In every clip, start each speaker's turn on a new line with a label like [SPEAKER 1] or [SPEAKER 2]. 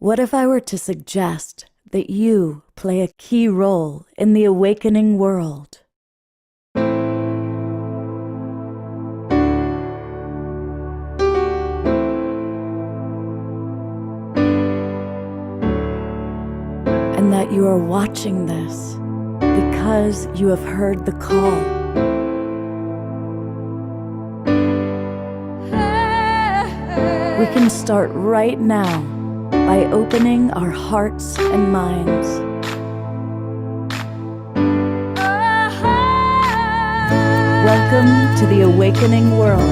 [SPEAKER 1] What if I were to suggest that you play a key role in the awakening world? And that you are watching this because you have heard the call. We can start right now by opening our hearts and minds. Welcome to the awakening world.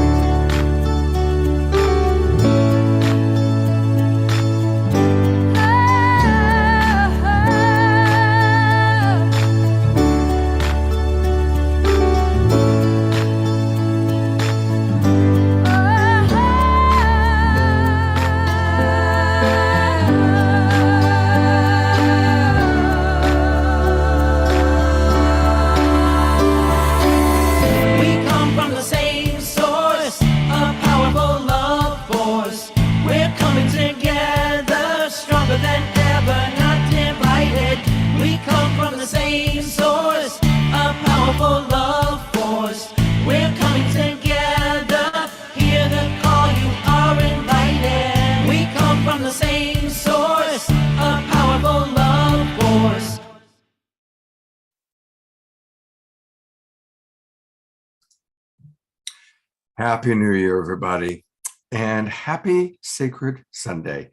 [SPEAKER 2] Happy New Year, everybody, and happy Sacred Sunday.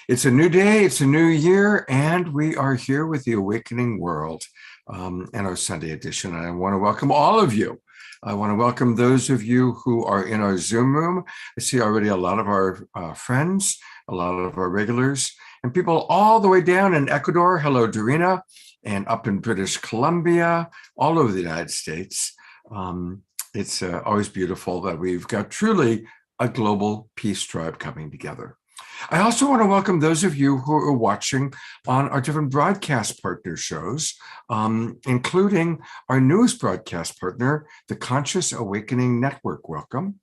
[SPEAKER 2] It's a new day, it's a new year, and we are here with the Awakening World and our Sunday edition. And I want to welcome all of you. I want to welcome those of you who are in our Zoom room. I see already a lot of our friends, a lot of our regulars, and people all the way down in Ecuador. Hello, Dorina, and up in British Columbia, all over the United States. It's always beautiful that we've got truly a global peace tribe coming together. I also want to welcome those of you who are watching on our different broadcast partner shows, including our newest broadcast partner, the Conscious Awakening Network. Welcome.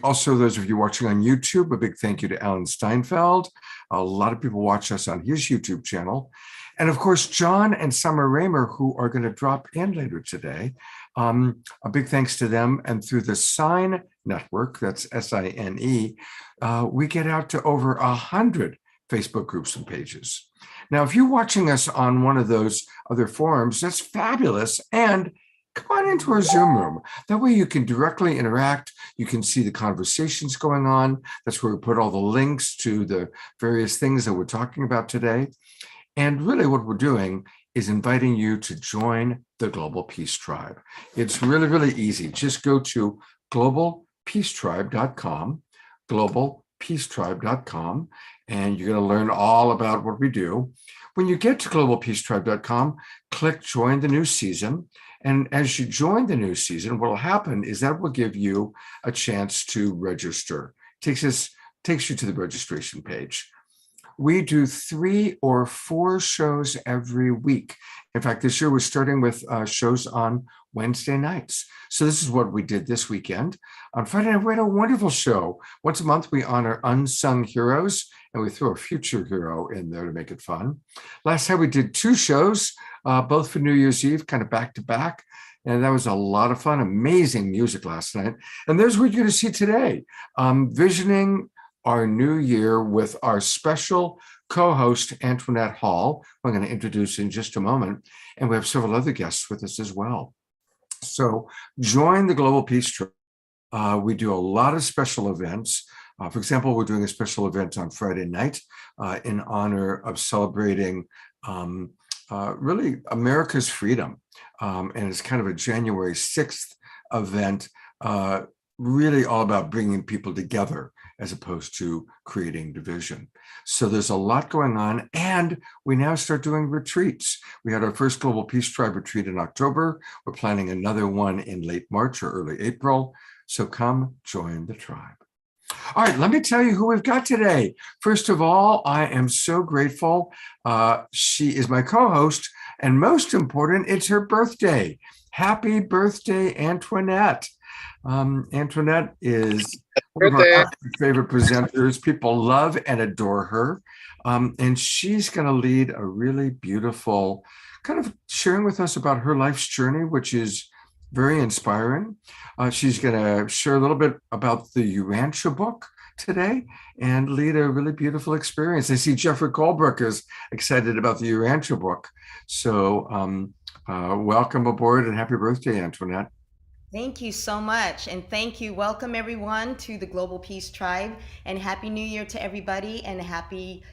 [SPEAKER 2] Also, those of you watching on YouTube, a big thank you to Alan Steinfeld. A lot of people watch us on his YouTube channel. And of course, John and Summer Raymer, who are going to drop in later today. A big thanks to them. And through the Sign Network, that's SINE, we get out to over 100 Facebook groups and pages. Now, if you're watching us on one of those other forums, that's fabulous. And come on into our Zoom room. That way you can directly interact. You can see the conversations going on. That's where we put all the links to the various things that we're talking about today. And really what we're doing is inviting you to join the Global Peace Tribe. It's really, really easy. Just go to globalpeacetribe.com, globalpeacetribe.com, and you're going to learn all about what we do. When you get to globalpeacetribe.com, click Join the New Season. And as you join the new season, what will happen is that will give you a chance to register. Takes you to the registration page. We do 3 or 4 shows every week. In fact, this year we're starting with shows on Wednesday nights. So this is what we did this weekend. On Friday night, we had a wonderful show. Once a month, we honor unsung heroes, and we throw a future hero in there to make it fun. Last time we did 2 shows, both for New Year's Eve, kind of back to back. And that was a lot of fun, amazing music last night. And there's what you're going to see today, visioning our new year with our special co-host, Antoinette Hall, who I'm going to introduce in just a moment. And we have several other guests with us as well. So join the Global Peace Tribe. We do a lot of special events. For example, we're doing a special event on Friday night in honor of celebrating really America's freedom. And it's kind of a January 6th event, really all about bringing people together as opposed to creating division. So there's a lot going on, and we now start doing retreats. We had our first Global Peace Tribe retreat in October. We're planning another one in late March or early April. So come join the tribe. All right, let me tell you who we've got today. First of all, I am so grateful. She is my co-host, and most important, it's her birthday. Happy birthday, Antoinette. Antoinette is one of our
[SPEAKER 3] Birthday.
[SPEAKER 2] absolute favorite presenters. People love and adore her. And she's going to lead a really beautiful kind of sharing with us about her life's journey, which is very inspiring. She's going to share a little bit about the Urantia book today and lead a really beautiful experience. I see Jeffrey Colebrook is excited about the Urantia book. So welcome aboard and happy birthday, Antoinette.
[SPEAKER 4] Thank you so much. And thank you. Welcome everyone to the Global Peace Tribe, and Happy New Year to everybody, and happy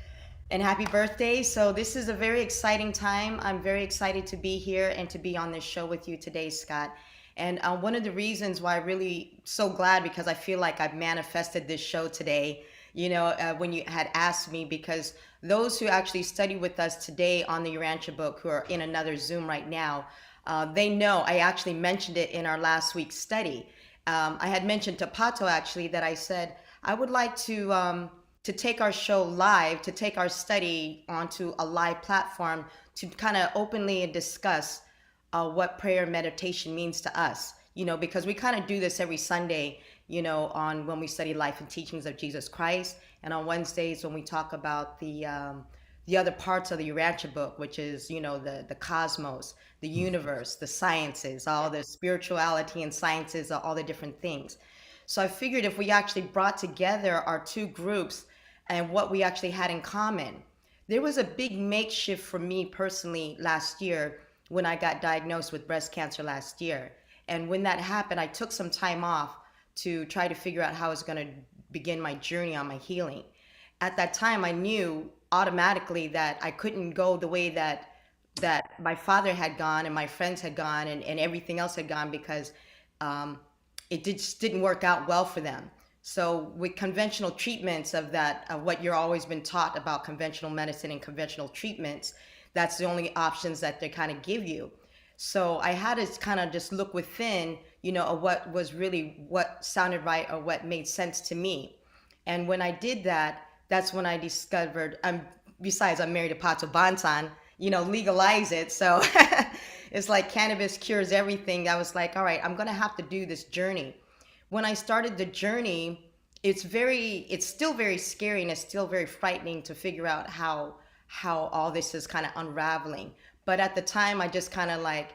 [SPEAKER 4] birthday. So this is a very exciting time. I'm very excited to be here and to be on this show with you today, Scott. And one of the reasons why I'm really so glad, because I feel like I've manifested this show today, when you had asked me, because those who actually study with us today on the Urantia book, who are in another Zoom right now, they know I actually mentioned it in our last week's study. I had mentioned to Pato actually that I said I would like to take our show live, to take our study onto a live platform to kind of openly discuss what prayer and meditation means to us. Because we kind of do this every Sunday, on when we study life and teachings of Jesus Christ, and on Wednesdays when we talk about the other parts of the Urantia book, which is, the cosmos, the universe, the sciences, all the spirituality and sciences, all the different things. So I figured if we actually brought together our two groups and what we actually had in common, there was a big makeshift for me personally last year when I got diagnosed with breast cancer last year. And when that happened, I took some time off to try to figure out how I was going to begin my journey on my healing. At that time, I knew automatically that I couldn't go the way that my father had gone and my friends had gone and everything else had gone, because it just didn't work out well for them. So with conventional treatments of what you're always been taught about conventional medicine and conventional treatments, that's the only options that they kind of give you. So I had to kind of just look within, of what was really what sounded right or what made sense to me. And when I did that, that's when I discovered, besides I'm married to Pato Bantan, legalize it. So it's like cannabis cures everything. I was like, all right, I'm going to have to do this journey. When I started the journey, it's still very scary and it's still very frightening to figure out how all this is kind of unraveling. But at the time, I just kind of I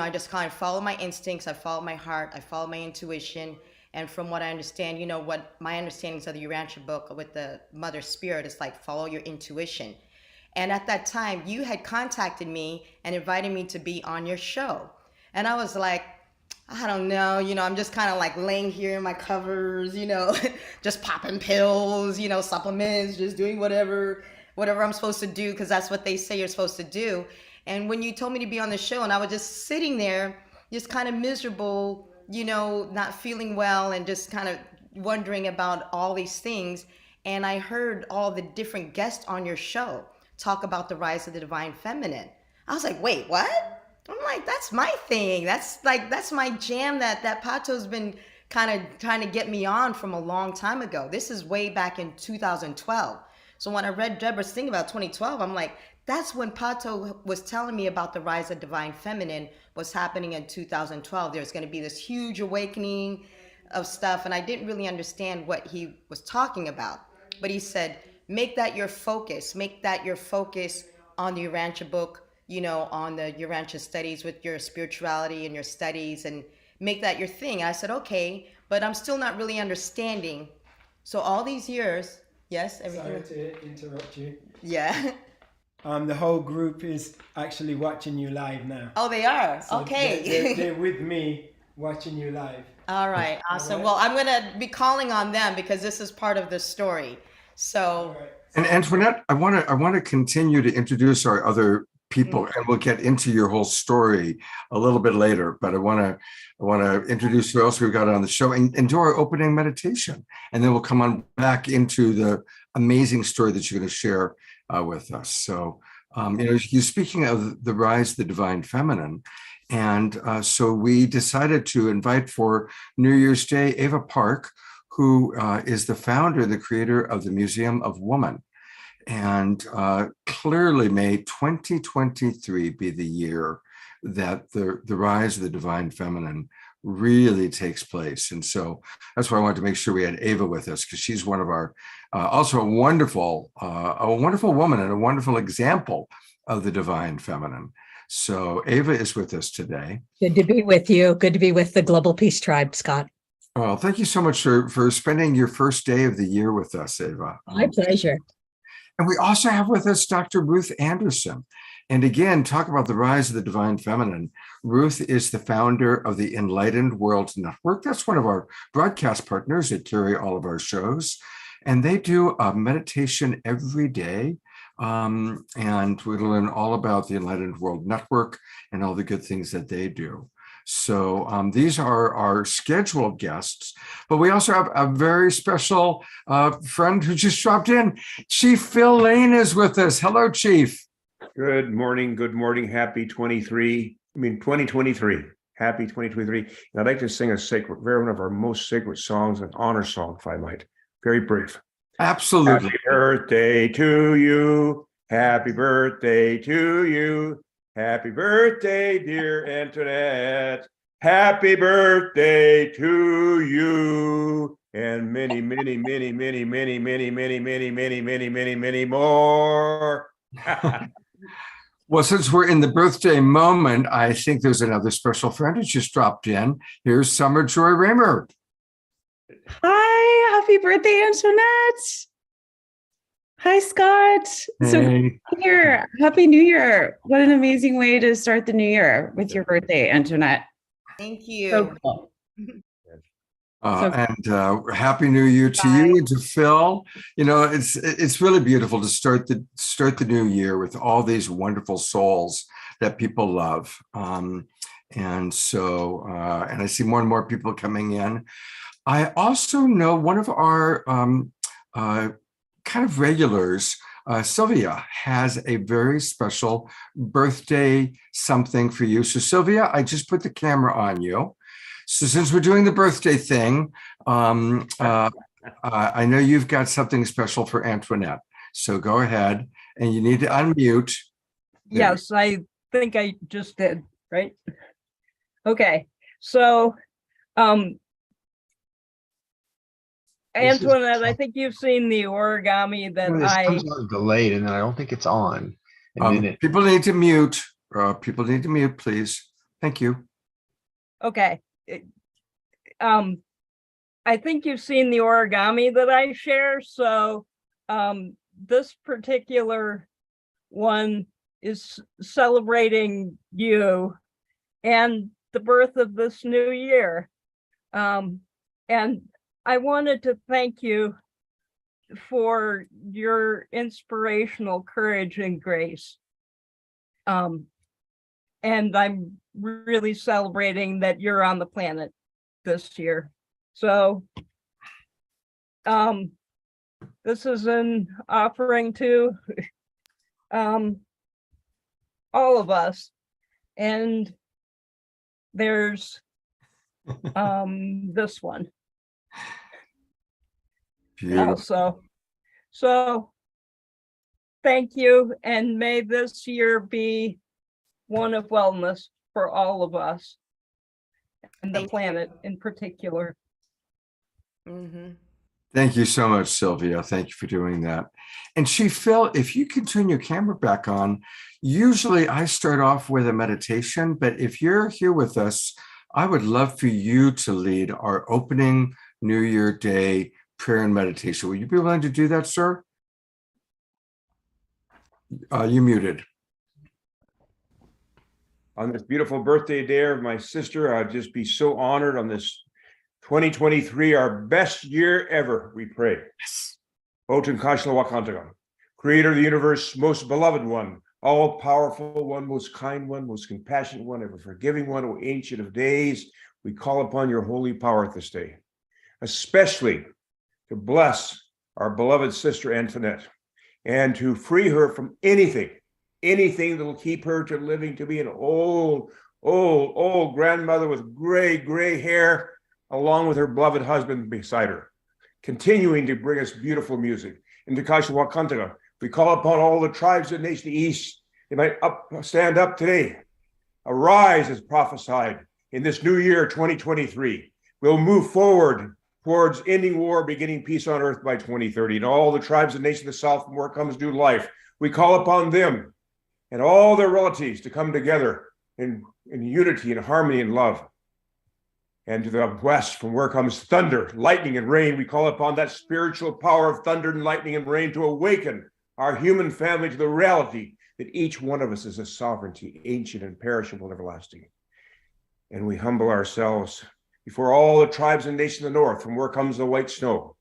[SPEAKER 4] just kind of follow my instincts. I follow my heart. I follow my intuition. And from what I understand, what my understandings of the Urantia book with the Mother Spirit is like, follow your intuition. And at that time, you had contacted me and invited me to be on your show. And I was like, I don't know, I'm just kind of like laying here in my covers, just popping pills, supplements, just doing whatever I'm supposed to do, because that's what they say you're supposed to do. And when you told me to be on the show, and I was just sitting there, just kind of miserable, not feeling well and just kind of wondering about all these things. And I heard all the different guests on your show talk about the rise of the divine feminine. I was like, wait, what? I'm like, that's my thing. That's my jam that Pato's been kind of trying to get me on from a long time ago. This is way back in 2012. So when I read Deborah's thing about 2012, I'm like, that's when Pato was telling me about the rise of divine feminine was happening in 2012. There's going to be this huge awakening of stuff. And I didn't really understand what he was talking about. But he said, make that your focus. Make that your focus on the Urantia book, on the Urantia studies with your spirituality and your studies, and make that your thing. And I said, okay, but I'm still not really understanding. So all these years, yes, everything.
[SPEAKER 5] Sorry to interrupt you.
[SPEAKER 4] Yeah.
[SPEAKER 5] The whole group is actually watching you live now.
[SPEAKER 4] Oh, they are?
[SPEAKER 5] So
[SPEAKER 4] okay.
[SPEAKER 5] They're with me watching you live.
[SPEAKER 4] All right, awesome.
[SPEAKER 5] All right.
[SPEAKER 4] Well, I'm going to be calling on them because this is part of the story. So,
[SPEAKER 5] Right.
[SPEAKER 2] And Antoinette, I want to continue to introduce our other people, and we'll get into your whole story a little bit later. But I want to introduce who else we've got on the show and do our opening meditation, and then we'll come on back into the amazing story that you're going to share with us. So, you're speaking of the rise of the divine feminine, and so we decided to invite for New Year's Day Ava Park, who is the founder and the creator of the Museum of Woman. And clearly, may 2023 be the year that the rise of the divine feminine really takes place. And so that's why I wanted to make sure we had Ava with us, because she's one of our also a wonderful woman and a wonderful example of the divine feminine. So Ava is with us today.
[SPEAKER 3] Good to be with you. Good to be with the Global Peace Tribe, Scott.
[SPEAKER 2] Well, thank you so much for spending your first day of the year with us, Ava.
[SPEAKER 3] My pleasure.
[SPEAKER 2] And we also have with us Dr. Ruth Anderson. And again, talk about the rise of the divine feminine. Ruth is the founder of the Enlightened World Network. That's one of our broadcast partners that carry all of our shows. And they do a meditation every day. And we learn all about the Enlightened World Network and all the good things that they do. So these are our scheduled guests, but we also have a very special friend who just dropped in. Chief Phil Lane is with us. Hello, Chief.
[SPEAKER 6] Good morning. Happy 2023. Happy 2023. And I'd like to sing a one of our most sacred songs, an honor song, if I might. Very brief.
[SPEAKER 2] Absolutely.
[SPEAKER 6] Happy birthday to you. Happy birthday to you. Happy birthday, dear Antoinette. Happy birthday to you. And many, many, many, many, many, many, many, many, many, many, many, many more.
[SPEAKER 2] Well, since we're in the birthday moment, I think there's another special friend who just dropped in. Here's Summer Joy Raymer.
[SPEAKER 7] Hi, happy birthday, Antoinette. Hi, Scott. So
[SPEAKER 2] Hey.
[SPEAKER 7] here, happy New Year. What an amazing way to start the new year with your birthday, Antoinette.
[SPEAKER 4] Thank you.
[SPEAKER 7] So cool.
[SPEAKER 2] And Happy New Year to you and to Phil. You know, it's really beautiful to start the new year with all these wonderful souls that people love. And so I see more and more people coming in. I also know one of our kind of regulars, Sylvia, has a very special birthday something for you. So Sylvia, I just put the camera on you. So since we're doing the birthday thing, I know you've got something special for Antoinette. So go ahead, and you need to unmute.
[SPEAKER 8] Yes, I think I just did, right? Okay, so Antoinette, I think you've seen the origami that
[SPEAKER 9] This comes on delayed, and I don't think it's on.
[SPEAKER 2] People need to mute. People need to mute, please. Thank you.
[SPEAKER 8] Okay. I think you've seen the origami that I share. So this particular one is celebrating you and the birth of this new year. And I wanted to thank you for your inspirational courage and grace. And I'm really celebrating that you're on the planet this year. So this is an offering to all of us. And there's this one. Also, so thank you, and may this year be one of wellness for all of us and the planet in particular.
[SPEAKER 2] Thank you so much, Sylvia. Thank you for doing that. And Chief Phil, if you can turn your camera back on, usually I start off with a meditation, but if you're here with us, I would love for you to lead our opening New Year Day prayer and meditation. Will you be willing to do that, sir? You muted.
[SPEAKER 6] On this beautiful birthday day of my sister, I'd just be so honored on this 2023, our best year ever, we pray. Oten Kashla Wakantagan, creator of the universe, most beloved one, all powerful one, most kind one, most compassionate one, ever forgiving one, O ancient of days, we call upon your holy power this day, especially to bless our beloved sister Antoinette and to free her from anything that will keep her to living to be an old grandmother with gray hair, along with her beloved husband beside her, continuing to bring us beautiful music. In Takasha Wakantaga, We call upon all the tribes of the nation of the East. They might stand up today. Arise as prophesied in this new year, 2023. We'll move forward towards ending war, beginning peace on earth by 2030. And all the tribes and nations of the South, from where comes new life, we call upon them and all their relatives to come together in unity and harmony and love. And to the west, from where comes thunder, lightning, and rain, we call upon that spiritual power of thunder and lightning and rain to awaken our human family to the reality that each one of us is a sovereignty, ancient and perishable and everlasting. And we humble ourselves before all the tribes and nations of the north, from where comes the white snow,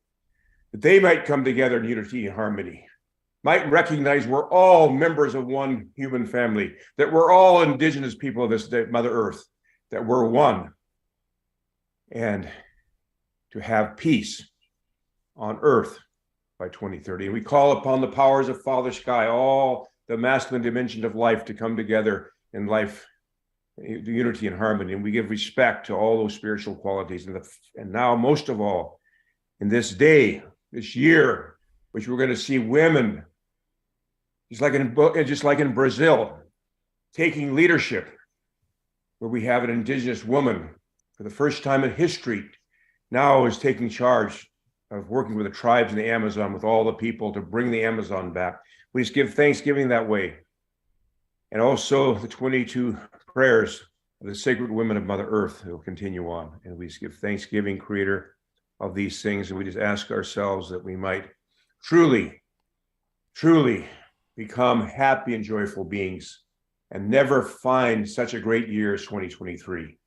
[SPEAKER 6] that they might come together in unity and harmony, might recognize we're all members of one human family, that we're all indigenous people of this Mother Earth, that we're one, and to have peace on earth by 2030. And we call upon the powers of Father Sky, all the masculine dimension of life, to come together in life, unity and harmony. And we give respect to all those spiritual qualities. And now, most of all, in this day, this year, which we're going to see women, just like in Brazil, taking leadership, where we have an indigenous woman for the first time in history now is taking charge of working with the tribes in the Amazon, with all the people, to bring the Amazon back. We just give thanksgiving that way. And also the 22 prayers of the sacred women of Mother Earth will continue on. And we just give thanksgiving, Creator, of these things. And we just ask ourselves that we might truly, truly become happy and joyful beings and never find such a great year as 2023.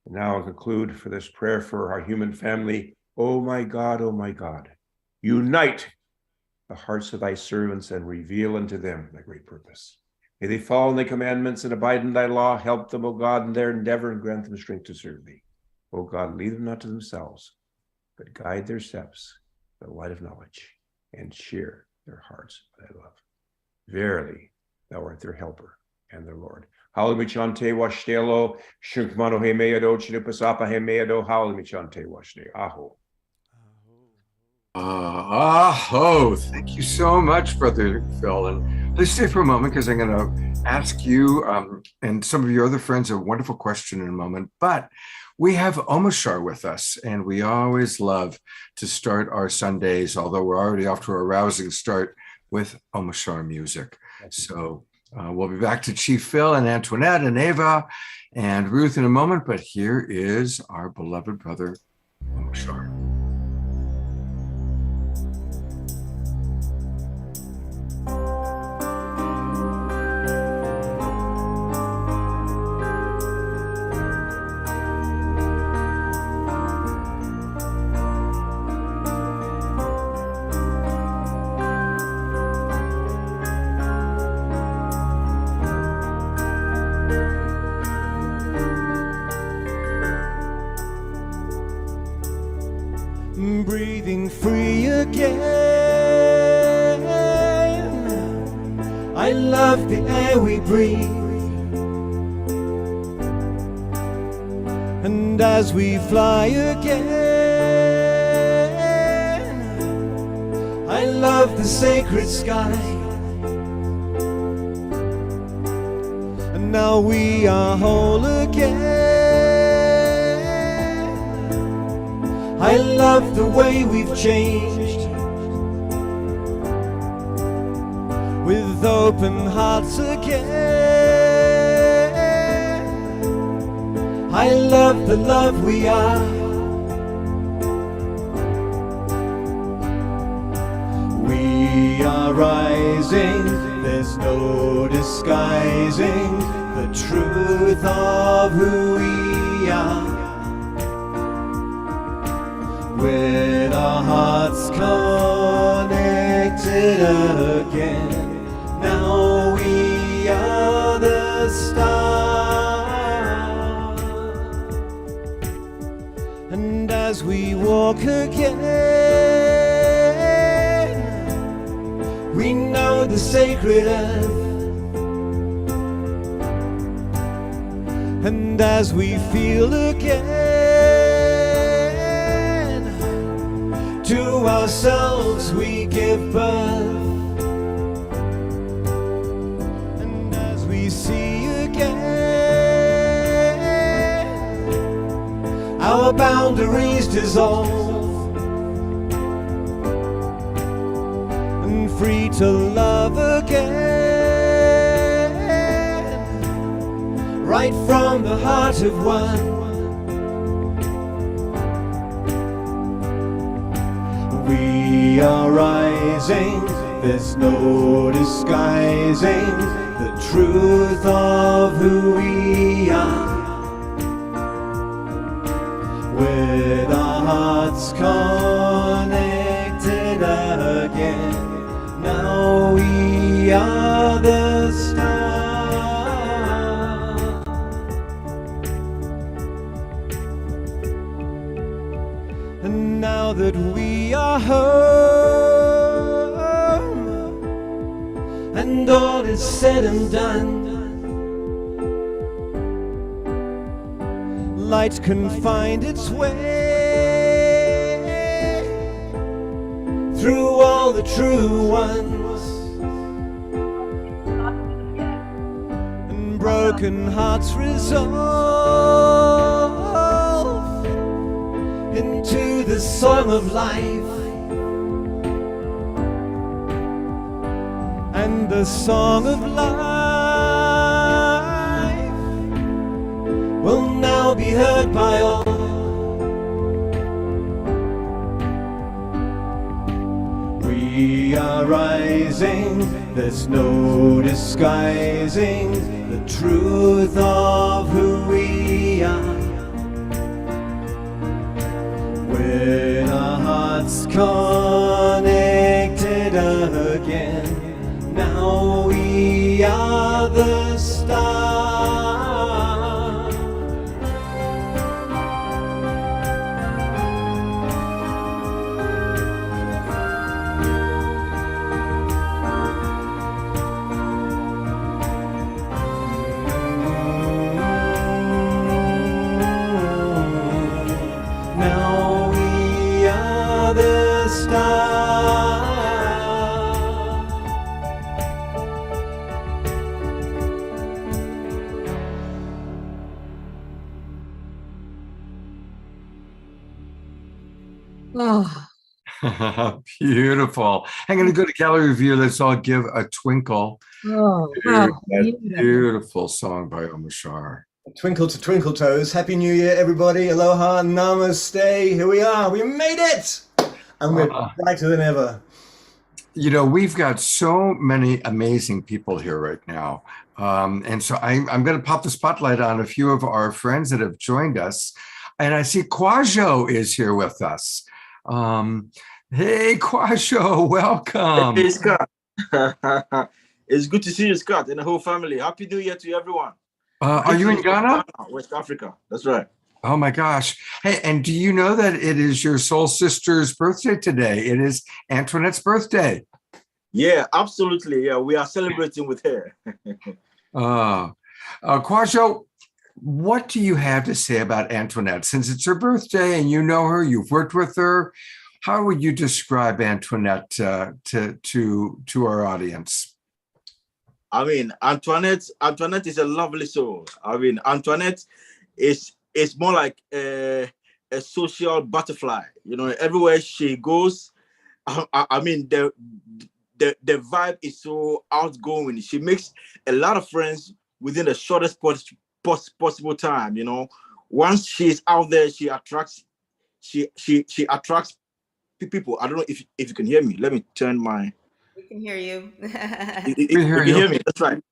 [SPEAKER 6] And now I'll conclude for this prayer for our human family. Oh my God, unite the hearts of thy servants and reveal unto them thy great purpose. May they follow in thy commandments and abide in thy law. Help them, O God, in their endeavor, and grant them strength to serve thee. O God, lead them not to themselves, but guide their steps by the light of knowledge, and cheer their hearts by thy love. Verily, thou art their helper and their Lord. Hallelujah chante washtelo, shinkmano hemeado, chinupasapa hemeado, hallelujah chante washte, aho.
[SPEAKER 2] Thank you so much, Brother Phil. And please stay for a moment, because I'm going to ask you and some of your other friends a wonderful question in a moment. But we have Omashar with us, and we always love to start our Sundays, although we're already off to a rousing start, with Omashar music. So we'll be back to Chief Phil and Antoinette and Ava and Ruth in a moment, but here is our beloved brother, Omashar.
[SPEAKER 5] Breathing free again. I love the air we breathe, and as we fly again, I love the sacred sky. And now we are whole again. I love the way we've changed, with open hearts again. I love the love we are. We are rising, there's no disguising the truth of who we are. With our hearts connected again, now we are the stars. And as we walk again, we know the sacred earth. And as we feel again, to ourselves we give birth.
[SPEAKER 10] our boundaries dissolve, and free to love again, right from the heart of one. We are rising, there's no disguising the truth of who we are. With our hearts connected again, now we are the star. And now that we are home, and all is said and done, light can find its way through all the true ones, and broken hearts resolve into the song of life. And the song of life will now be heard by all. We are rising, there's no disguising the truth of who we are. With our hearts connected again, now we are the star. Now we are the star.
[SPEAKER 3] Oh,
[SPEAKER 2] Beautiful. I'm going to go to gallery review. Let's all give a twinkle.
[SPEAKER 3] oh,
[SPEAKER 2] to
[SPEAKER 3] wow.
[SPEAKER 2] that beautiful song by Omar Shar.
[SPEAKER 5] Twinkle to Twinkle Toes. Happy New Year, everybody. Aloha, namaste. Here we are. We made it. And we're brighter than ever.
[SPEAKER 2] You know, we've got so many amazing people here right now. And so I'm going to pop the spotlight on a few of our friends that have joined us. And I see Kwajo is here with us. Hey, Kwajo, welcome.
[SPEAKER 11] Hey, Scott. It's good to see you, Scott, and the whole family. Happy New Year to everyone.
[SPEAKER 2] Are you in Ghana?
[SPEAKER 11] West Africa. That's right.
[SPEAKER 2] Oh my gosh. Hey, and do you know that it is your soul sister's birthday today? It is Antoinette's birthday.
[SPEAKER 11] Yeah, absolutely. Yeah, we are celebrating with her.
[SPEAKER 2] Kwajo, what do you have to say about Antoinette? Since it's her birthday and you know her, you've worked with her, how would you describe Antoinette to our audience?
[SPEAKER 11] I mean, Antoinette is a lovely soul. I mean, Antoinette is more like a social butterfly. You know, everywhere she goes, I mean, the vibe is so outgoing. She makes a lot of friends within the shortest possible time. You know, once she's out there, she attracts people. I don't know if you can hear me. Let me turn my.
[SPEAKER 4] We can hear you.
[SPEAKER 11] You can hear me. That's right.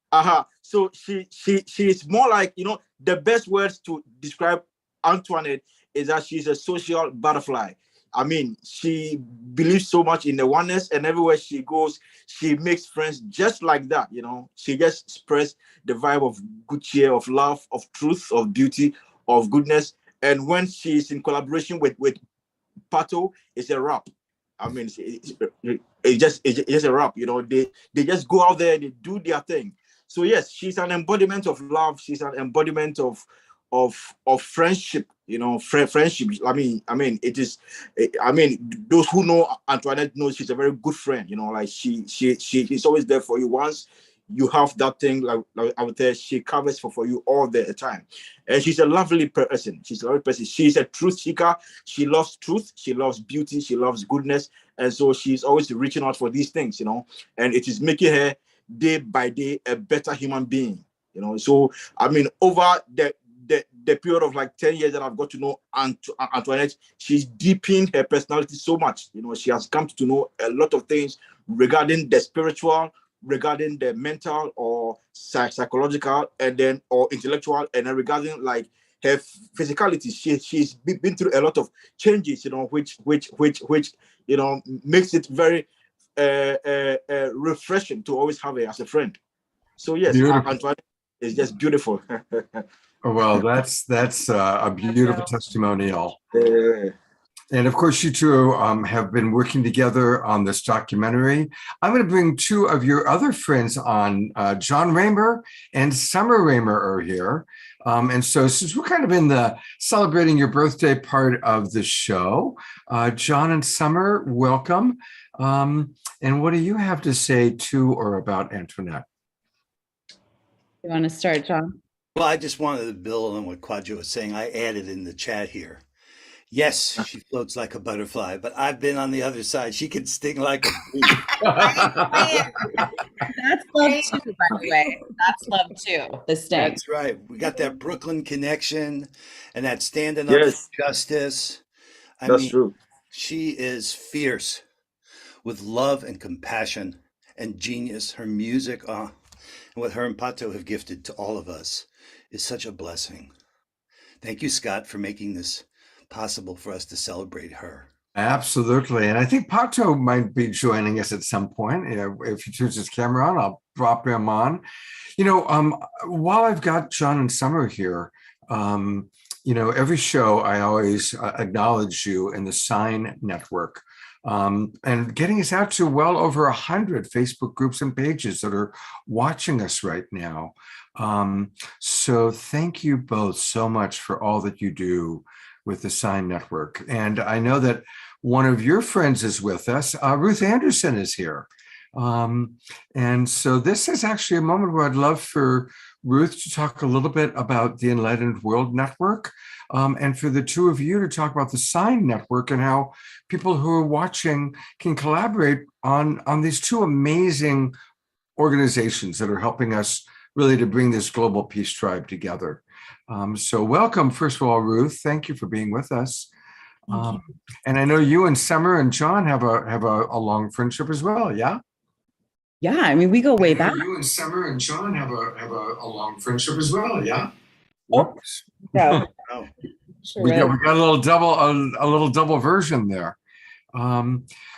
[SPEAKER 11] So she's more like, you know, the best words to describe Antoinette is that she's a social butterfly. I mean, she believes so much in the oneness, and everywhere she goes, she makes friends just like that. You know, she just spreads the vibe of good cheer, of love, of truth, of beauty, of goodness. And when she's in collaboration with Pato, it's a wrap. I mean, it's just a wrap. You know, they just go out there, they do their thing. So yes, she's an embodiment of love. She's an embodiment of friendship. You know, friendship. I mean, it is. I mean, those who know Antoinette know she's a very good friend. You know, like she's always there for you. Once you have that thing like I would say she covers for you all the time. And she's a lovely person. She's a lovely person. She's a truth seeker. She loves truth. She loves beauty. She loves goodness. And so she's always reaching out for these things, you know, and it is making her day by day a better human being, you know. So I mean, over the period of like 10 years that I've got to know Antoinette, she's deepened her personality so much. You know, she has come to know a lot of things regarding the spiritual, regarding the mental or psychological, and then or intellectual, and then regarding like her physicality. She's been through a lot of changes, you know, which you know makes it very refreshing to always have her as a friend. So yes, Antoinette is just beautiful.
[SPEAKER 2] Well, that's a beautiful testimonial. And of course, you two have been working together on this documentary. I'm going to bring two of your other friends on. John Raymer and Summer Raymer are here. And so since we're kind of in the celebrating your birthday part of the show, John and Summer, welcome. And what do you have to say to or about Antoinette?
[SPEAKER 7] You want to start, John?
[SPEAKER 12] Well, I just wanted to build on what Kwadwo was saying. I added in the chat here. Yes, she floats like a butterfly, but I've been on the other side. She can sting like a bee.
[SPEAKER 7] That's love too, by the way. That's love too. The sting.
[SPEAKER 12] That's right. We got that Brooklyn connection and that standing up for justice.
[SPEAKER 11] That's true.
[SPEAKER 12] She is fierce with love and compassion and genius. Her music, and what her and Pato have gifted to all of us is such a blessing. Thank you, Scott, for making this possible for us to celebrate her.
[SPEAKER 2] Absolutely. And I think Pato might be joining us at some point. If he turns his camera on, I'll drop him on. You know, while I've got John and Summer here, you know, every show I always acknowledge you in the Sign Network. And getting us out to well over 100 Facebook groups and pages that are watching us right now. So thank you both so much for all that you do with the Sign Network. And I know that one of your friends is with us. Ruth Anderson is here. And so this is actually a moment where I'd love for Ruth to talk a little bit about the Enlightened World Network, and for the two of you to talk about the Sign Network and how people who are watching can collaborate on these two amazing organizations that are helping us really to bring this global peace tribe together. So welcome, first of all, Ruth. Thank you for being with us. And I know you and Summer and John have a long friendship as well, yeah?
[SPEAKER 7] Yeah, I mean, we go way back.
[SPEAKER 2] You and Summer and John have a long friendship as well, yeah?
[SPEAKER 7] Whoops. No.
[SPEAKER 2] We got a little double version there.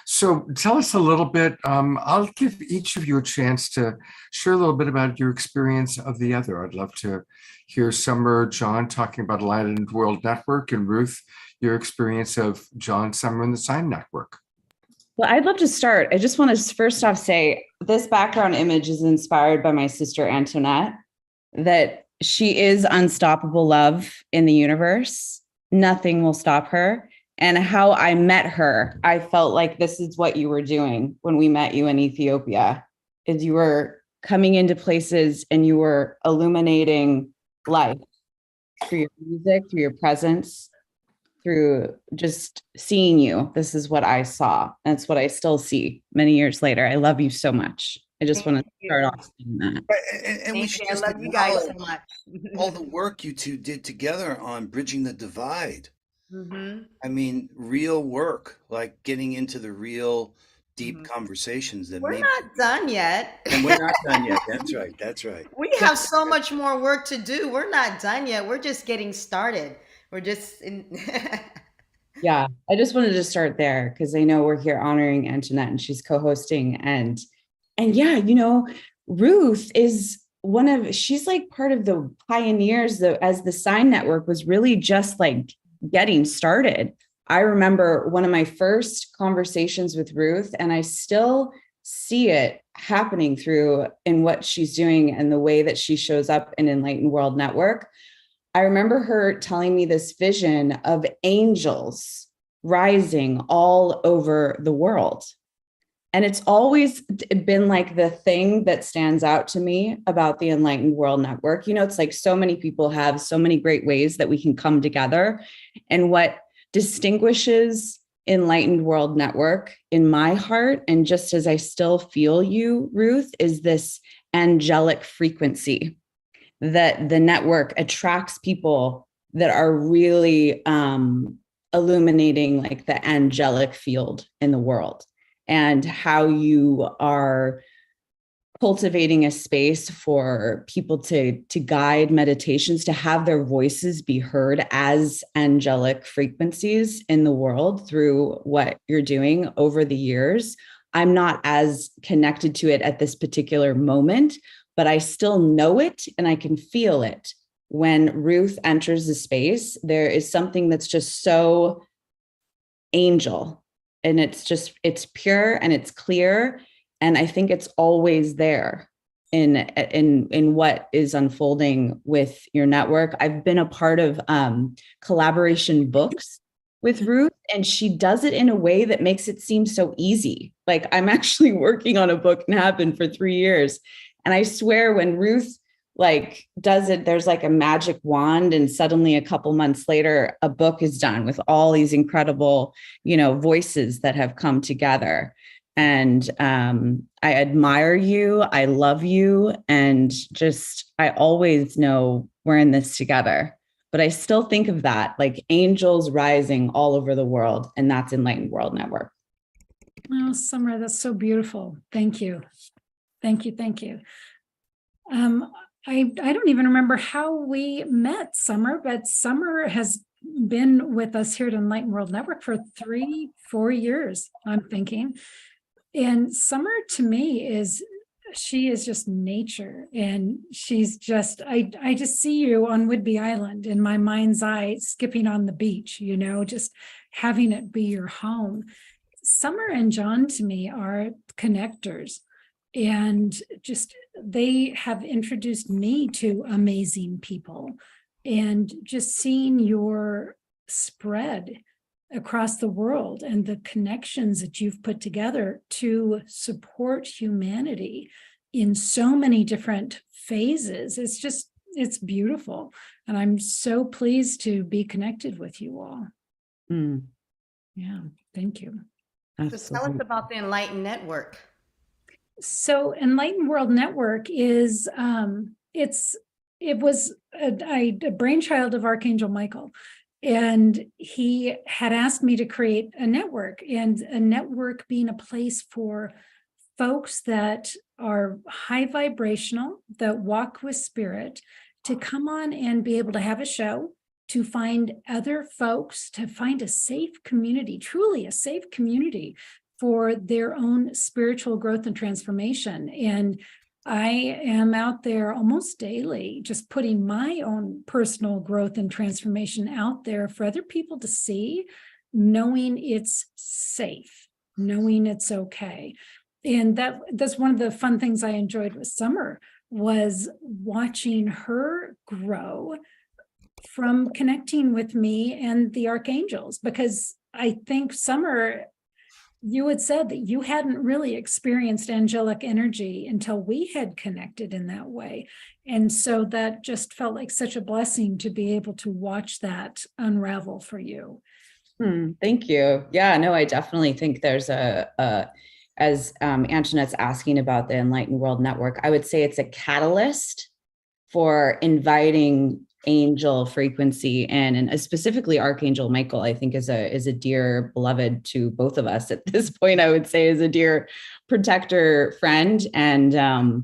[SPEAKER 2] So tell us a little bit. I'll give each of you a chance to share a little bit about your experience of the other. I'd love to hear Summer, John talking about Enlightened World Network, and Ruth, your experience of John, Summer, and the Sign Network.
[SPEAKER 7] Well, I'd love to start. I just want to first off say this background image is inspired by my sister Antoinette, that she is unstoppable love in the universe. Nothing will stop her. And how I met her, I felt like this is what you were doing when we met you in Ethiopia, is you were coming into places and you were illuminating life through your music, through your presence, through just seeing you. This is what I saw. That's what I still see many years later. I love you so much. I just want to start off saying that.
[SPEAKER 12] And we should
[SPEAKER 4] I love you guys so much.
[SPEAKER 12] all the work you two did together on bridging the divide. I mean, real work, like getting into the real deep conversations that
[SPEAKER 4] we're not done yet.
[SPEAKER 12] And we're not done yet. That's right. That's right.
[SPEAKER 4] We have so much more work to do. We're not done yet. We're just getting started. We're just in
[SPEAKER 7] Yeah, I just wanted to start there because I know we're here honoring Antoinette and she's co-hosting, and yeah, you know, Ruth is she's like part of the pioneers as the Sign Network was really just like getting started. I remember one of my first conversations with Ruth, and I still see it happening through in what she's doing and the way that she shows up in Enlightened World Network. I remember her telling me this vision of angels rising all over the world. And it's always been like the thing that stands out to me about the Enlightened World Network. You know, it's like so many people have so many great ways that we can come together. And what distinguishes Enlightened World Network in my heart, and just as I still feel you, Ruth, is this angelic frequency that the network attracts people that are really illuminating like the angelic field in the world, and how you are cultivating a space for people to guide meditations, to have their voices be heard as angelic frequencies in the world through what you're doing over the years. I'm not as connected to it at this particular moment, but I still know it and I can feel it. When Ruth enters the space, there is something that's just so angel, and it's pure and it's clear. And I think it's always there in what is unfolding with your network. I've been a part of collaboration books with Ruth, and she does it in a way that makes it seem so easy. Like, I'm actually working on a book and have been for 3 years. And I swear when Ruth like does it, there's like a magic wand, and suddenly a couple months later, a book is done with all these incredible, you know, voices that have come together. And I admire you. I love you. And just, I always know we're in this together. But I still think of that, like angels rising all over the world. And that's Enlightened World Network.
[SPEAKER 13] Well, Summer, that's so beautiful. Thank you. Thank you. Thank you. I don't even remember how we met, Summer, but Summer has been with us here at Enlightened World Network for 3-4 years, I'm thinking. And Summer to me she is just nature. And she's just, I just see you on Whidbey Island in my mind's eye, skipping on the beach, you know, just having it be your home. Summer and John to me are connectors. And just, they have introduced me to amazing people, and just seeing your spread across the world and the connections that you've put together to support humanity in so many different phases. It's beautiful. And I'm so pleased to be connected with you all. Yeah, thank you.
[SPEAKER 4] So tell us about the Enlightened Network.
[SPEAKER 13] So Enlightened World Network is, it was a brainchild of Archangel Michael. And he had asked me to create a network, and a network being a place for folks that are high vibrational, that walk with spirit, to come on and be able to have a show, to find other folks, to find a safe community, truly a safe community for their own spiritual growth and transformation. And I am out there almost daily, just putting my own personal growth and transformation out there for other people to see, knowing it's safe, knowing it's okay. And that's one of the fun things I enjoyed with Summer, was watching her grow from connecting with me and the archangels, because I think, Summer, you had said that you hadn't really experienced angelic energy until we had connected in that way. And so that just felt like such a blessing to be able to watch that unravel for you.
[SPEAKER 7] Thank you. Yeah, no, I definitely think there's as Antoinette's asking about the Enlightened World Network, I would say it's a catalyst for inviting angel frequency and specifically Archangel Michael, I think is a dear beloved to both of us at this point. I would say is a dear protector, friend. And I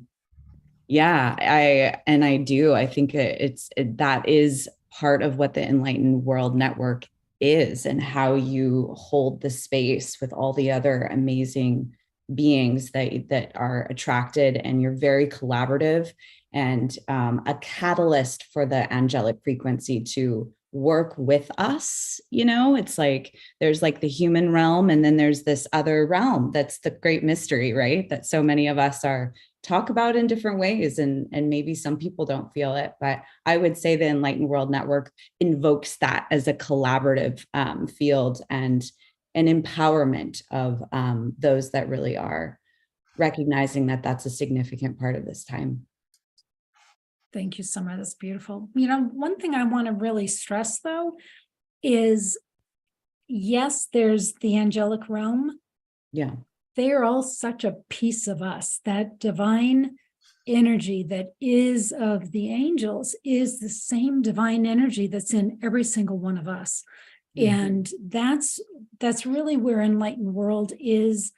[SPEAKER 7] think that is part of what the Enlightened World Network is, and how you hold the space with all the other amazing beings that are attracted, and you're very collaborative and a catalyst for the angelic frequency to work with us. You know, it's like there's like the human realm, and then there's this other realm that's the great mystery, right? That so many of us talk about in different ways, and maybe some people don't feel it. But I would say the Enlightened World Network invokes that as a collaborative field, and and empowerment of those that really are recognizing that that's a significant part of this time.
[SPEAKER 13] Thank you, Summer. That's beautiful. You know, one thing I want to really stress, though, is yes, there's the angelic realm.
[SPEAKER 7] Yeah.
[SPEAKER 13] They are all such a piece of us. That divine energy that is of the angels is the same divine energy that's in every single one of us. And that's really where Enlightened World is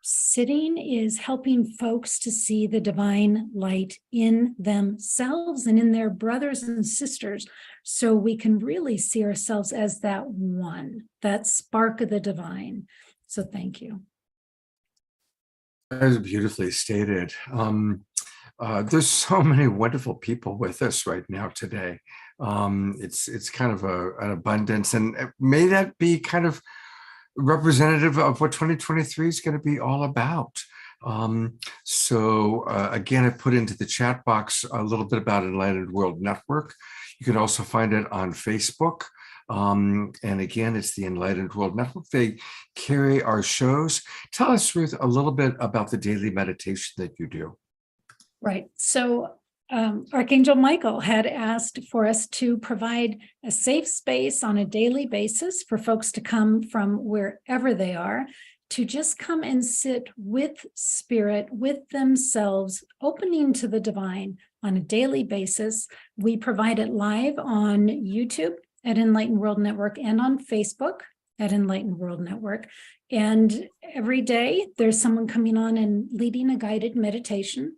[SPEAKER 13] sitting, is helping folks to see the divine light in themselves and in their brothers and sisters, so we can really see ourselves as that one, that spark of the divine. So thank you.
[SPEAKER 2] That is beautifully stated. There's so many wonderful people with us right now today. It's kind of an abundance, and may that be kind of representative of what 2023 is going to be all about. Again, I put into the chat box a little bit about Enlightened World Network. You can also find it on Facebook. And again, it's the Enlightened World Network. They carry our shows. Tell us, Ruth, a little bit about the daily meditation that you do.
[SPEAKER 13] Right. So Archangel Michael had asked for us to provide a safe space on a daily basis for folks to come from wherever they are, to just come and sit with spirit, with themselves, opening to the divine on a daily basis. We provide it live on YouTube at Enlightened World Network and on Facebook at Enlightened World Network. And every day there's someone coming on and leading a guided meditation.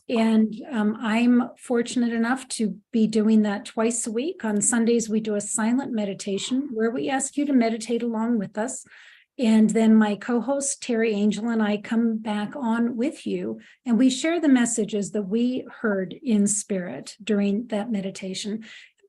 [SPEAKER 13] And I'm fortunate enough to be doing that twice a week. On Sundays, we do a silent meditation where we ask you to meditate along with us. And then my co-host, Terry Angel, and I come back on with you, and we share the messages that we heard in spirit during that meditation.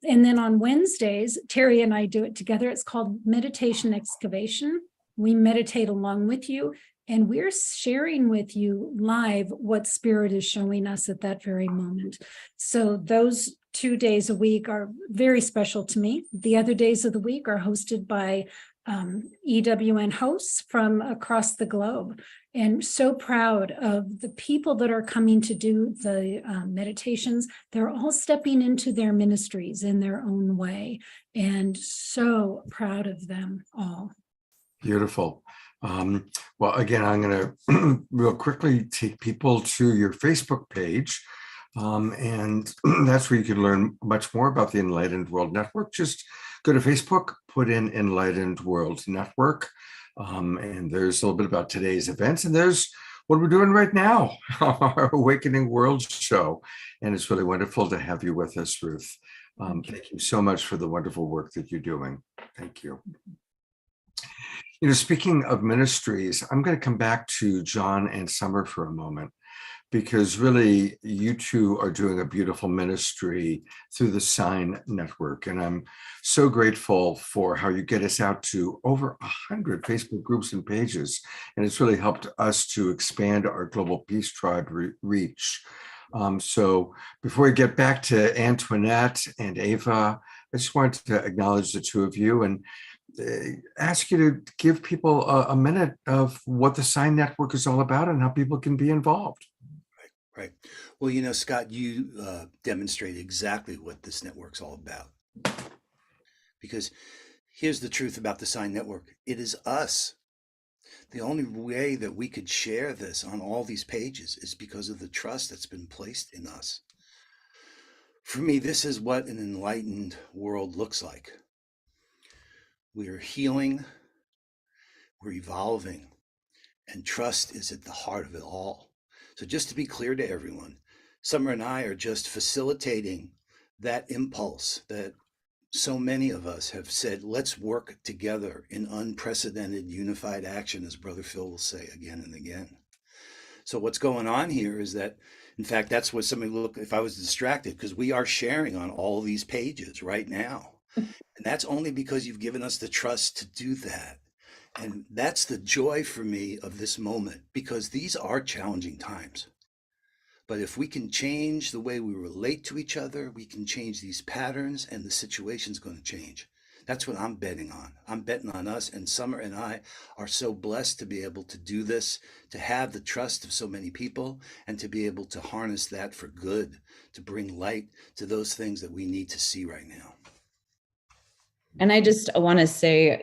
[SPEAKER 13] And then on Wednesdays, Terry and I do it together. It's called Meditation Excavation. We meditate along with you, and we're sharing with you live what spirit is showing us at that very moment. So those 2 days a week are very special to me. The other days of the week are hosted by EWN hosts from across the globe. And so proud of the people that are coming to do the meditations. They're all stepping into their ministries in their own way, and so proud of them all.
[SPEAKER 2] Beautiful. Well, again, I'm going to real quickly take people to your Facebook page. And that's where you can learn much more about the Enlightened World Network. Just go to Facebook, put in Enlightened World Network, and there's a little bit about today's events. And there's what we're doing right now, our Awakening World show. And it's really wonderful to have you with us, Ruth. Thank you so much for the wonderful work that you're doing. Thank you. You know, speaking of ministries, I'm going to come back to John and Summer for a moment, because really you two are doing a beautiful ministry through the Sign Network. And I'm so grateful for how you get us out to over 100 Facebook groups and pages. And it's really helped us to expand our Global Peace Tribe reach. So before we get back to Antoinette and Ava, I just wanted to acknowledge the two of you and ask you to give people a minute of what the Sign Network is all about and how people can be involved.
[SPEAKER 12] Right. Well, you know, Scott, you demonstrate exactly what this network's all about. Because here's the truth about the Sign Network. It is us. The only way that we could share this on all these pages is because of the trust that's been placed in us. For me, this is what an enlightened world looks like. We're healing, we're evolving, and trust is at the heart of it all. So just to be clear to everyone, Summer and I are just facilitating that impulse that so many of us have said, let's work together in unprecedented unified action, as Brother Phil will say again and again. So what's going on here is that, in fact, that's what somebody look, if I was distracted, because we are sharing on all these pages right now. And that's only because you've given us the trust to do that. And that's the joy for me of this moment, because these are challenging times. But if we can change the way we relate to each other, we can change these patterns, and the situation's going to change. That's what I'm betting on. I'm betting on us, and Summer and I are so blessed to be able to do this, to have the trust of so many people, and to be able to harness that for good, to bring light to those things that we need to see right now.
[SPEAKER 7] And I just want to say,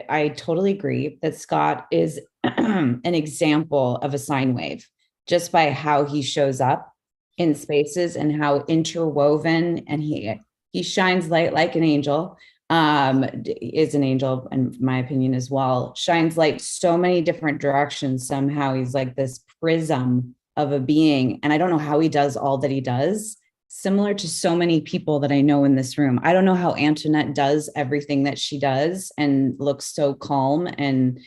[SPEAKER 7] I totally agree that Scott is an example of a sine wave just by how he shows up in spaces and how interwoven, and he shines light like an angel, is an angel in my opinion as well, shines light so many different directions. Somehow he's like this prism of a being. And I don't know how he does all that he does, similar to so many people that I know in this room. I don't know how Antoinette does everything that she does and looks so calm and,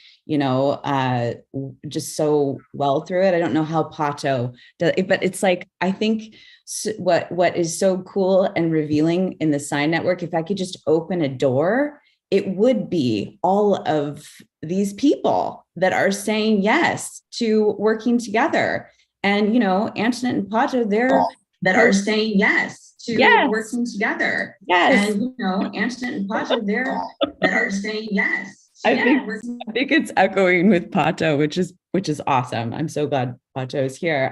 [SPEAKER 7] just so well through it. I don't know how Pato does it, but it's like, I think what is so cool and revealing in the Sign Network, if I could just open a door, it would be all of these people that are saying yes to working together. And, Antoinette and Pato, they're that are saying yes to working together. Yes. And, Antoinette and Pato, they're that are saying yes. I think it's echoing with Pato, which is awesome. I'm so glad Pato is here.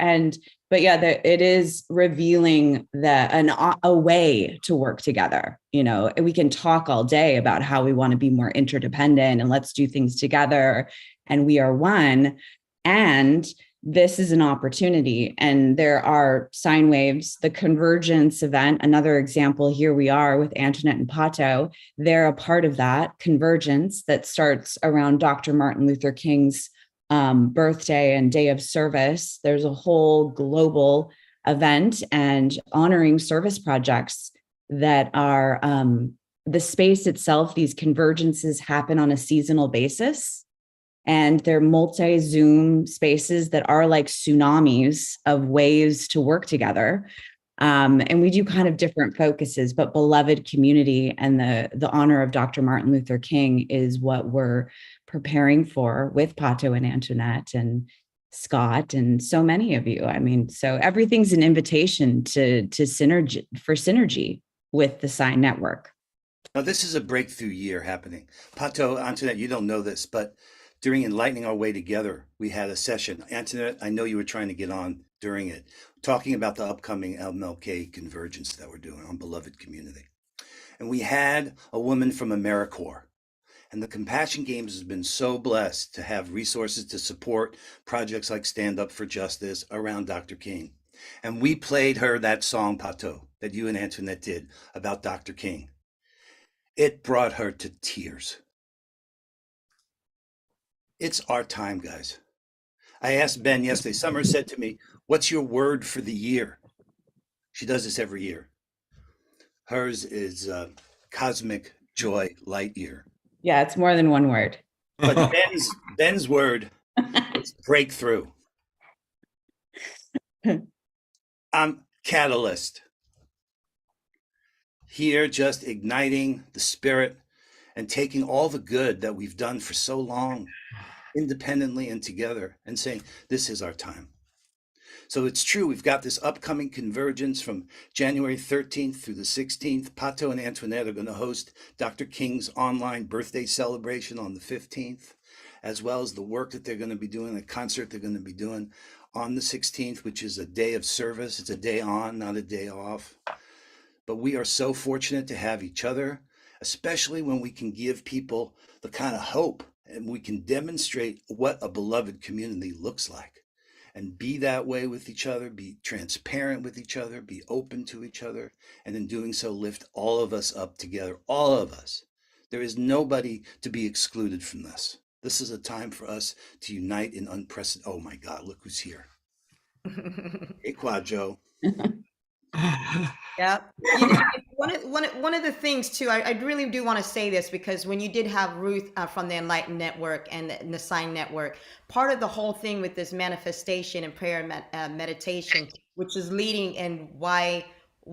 [SPEAKER 7] But yeah, it is revealing a way to work together. We can talk all day about how we want to be more interdependent and let's do things together and we are one. And this is an opportunity, and there are sine waves. The Convergence event, another example, here we are with Antoinette and Pato. They're a part of that convergence that starts around Dr. Martin Luther King's birthday and day of service. There's a whole global event and honoring service projects that are the space itself. These convergences happen on a seasonal basis. And they're multi-Zoom spaces that are like tsunamis of ways to work together. And we do kind of different focuses, but beloved community and the honor of Dr. Martin Luther King is what we're preparing for with Pato and Antoinette and Scott and so many of you. I mean, so everything's an invitation to synergy with the Sign Network.
[SPEAKER 12] Now, this is a breakthrough year happening. Pato, Antoinette, you don't know this, but during Enlightening Our Way Together, we had a session. Antoinette, I know you were trying to get on during it, talking about the upcoming MLK convergence that we're doing on Beloved Community. And we had a woman from AmeriCorps. And the Compassion Games has been so blessed to have resources to support projects like Stand Up for Justice around Dr. King. And we played her that song, Pato, that you and Antoinette did about Dr. King. It brought her to tears. It's our time, guys. I asked Ben yesterday. Summer said to me, what's your word for the year? She does this every year. Hers is cosmic joy light year.
[SPEAKER 7] Yeah, it's more than one word.
[SPEAKER 12] But Ben's word is breakthrough. I'm catalyst. Here, just igniting the spirit and taking all the good that we've done for so long, independently and together, and saying, this is our time. So it's true, we've got this upcoming convergence from January 13th through the 16th. Pato and Antoinette are going to host Dr. King's online birthday celebration on the 15th, as well as the work that they're going to be doing, the concert they're going to be doing on the 16th, which is a day of service. It's a day on, not a day off. But we are so fortunate to have each other, especially when we can give people the kind of hope and we can demonstrate what a beloved community looks like and be that way with each other, be transparent with each other, be open to each other, and in doing so, lift all of us up together, all of us. There is nobody to be excluded from this. This is a time for us to unite in unprecedented. Oh my God, look who's here. Hey, Quadjo.
[SPEAKER 4] Yeah. One of the things too, I really do want to say this, because when you did have Ruth from the Enlightened Network and the Sign Network, part of the whole thing with this manifestation and prayer and meditation, which is leading and why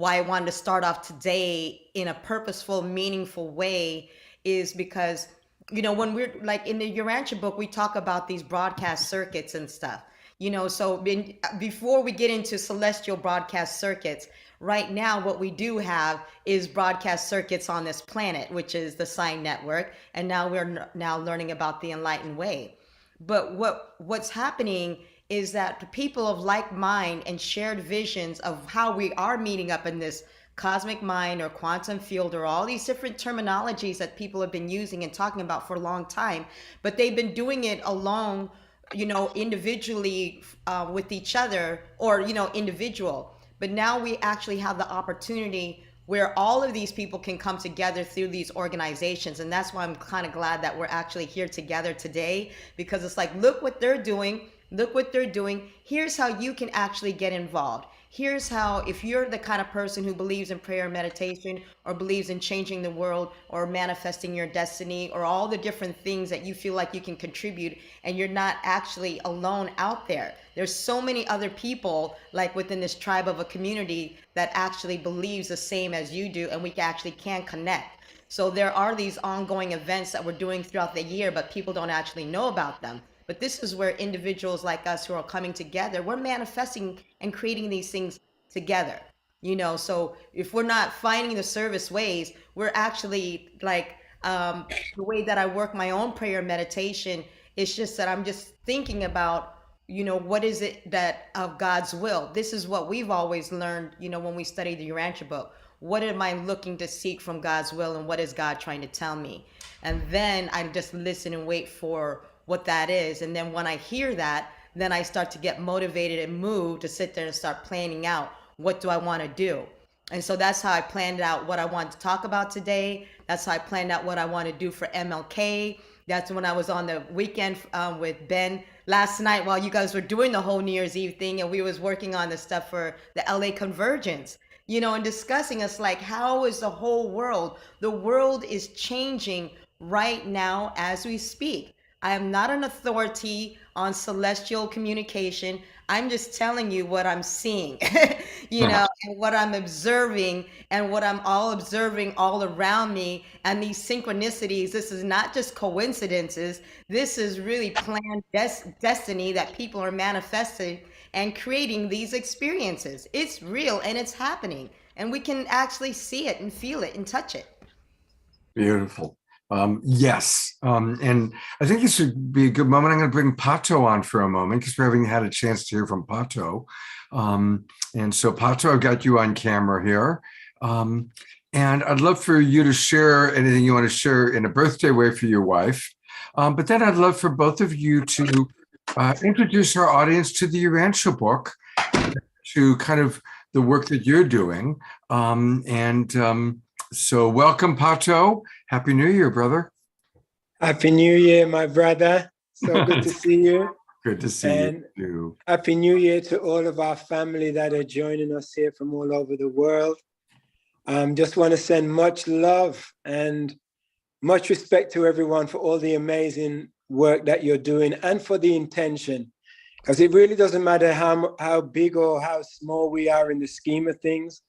[SPEAKER 4] I wanted to start off today in a purposeful, meaningful way, is because, when we're like in the Urantia book, we talk about these broadcast circuits and stuff. So before we get into celestial broadcast circuits, right now what we do have is broadcast circuits on this planet, which is the Sign Network, and now we're now learning about the Enlightened Way. But what's happening is that the people of like mind and shared visions of how we are meeting up in this cosmic mind or quantum field or all these different terminologies that people have been using and talking about for a long time, but they've been doing it alone, individually with each other, or individual. But now we actually have the opportunity where all of these people can come together through these organizations. And that's why I'm kind of glad that we're actually here together today, because it's like, look what they're doing. Look what they're doing. Here's how you can actually get involved. Here's how, if you're the kind of person who believes in prayer and meditation, or believes in changing the world, or manifesting your destiny, or all the different things that you feel like you can contribute, and you're not actually alone out there. There's so many other people like within this tribe of a community that actually believes the same as you do, and we actually can connect. So there are these ongoing events that we're doing throughout the year, but people don't actually know about them. But this is where individuals like us who are coming together, we're manifesting and creating these things together. So if we're not finding the service ways, we're actually like, the way that I work my own prayer and meditation, it's just that I'm just thinking about, what is it that of God's will? This is what we've always learned, when we study the Urantia book. What am I looking to seek from God's will, and what is God trying to tell me? And then I just listen and wait for what that is. And then when I hear that, then I start to get motivated and moved to sit there and start planning out, what do I want to do? And so that's how I planned out what I wanted to talk about today. That's how I planned out what I want to do for MLK. That's when I was on the weekend with Ben last night while you guys were doing the whole New Year's Eve thing, and we was working on the stuff for the LA Convergence, and discussing us like, how is the world is changing right now as we speak. I am not an authority on celestial communication. I'm just telling you what I'm seeing, and what I'm observing, and what I'm all observing all around me. And these synchronicities, this is not just coincidences. This is really planned destiny that people are manifesting and creating these experiences. It's real and it's happening. And we can actually see it and feel it and touch it.
[SPEAKER 2] Beautiful. Yes. And I think this would be a good moment. I'm going to bring Pato on for a moment, because we haven't had a chance to hear from Pato. And so Pato, I've got you on camera here. And I'd love for you to share anything you want to share in a birthday way for your wife. But then I'd love for both of you to introduce our audience to the Urantia book, to kind of the work that you're doing. So welcome, Pato. Happy New Year, brother.
[SPEAKER 14] Happy New Year, my brother. So good to see you.
[SPEAKER 2] Good to see you too.
[SPEAKER 14] Happy New Year to all of our family that are joining us here from all over the world. Just want to send much love and much respect to everyone for all the amazing work that you're doing, and for the intention. Because it really doesn't matter how big or how small we are in the scheme of things.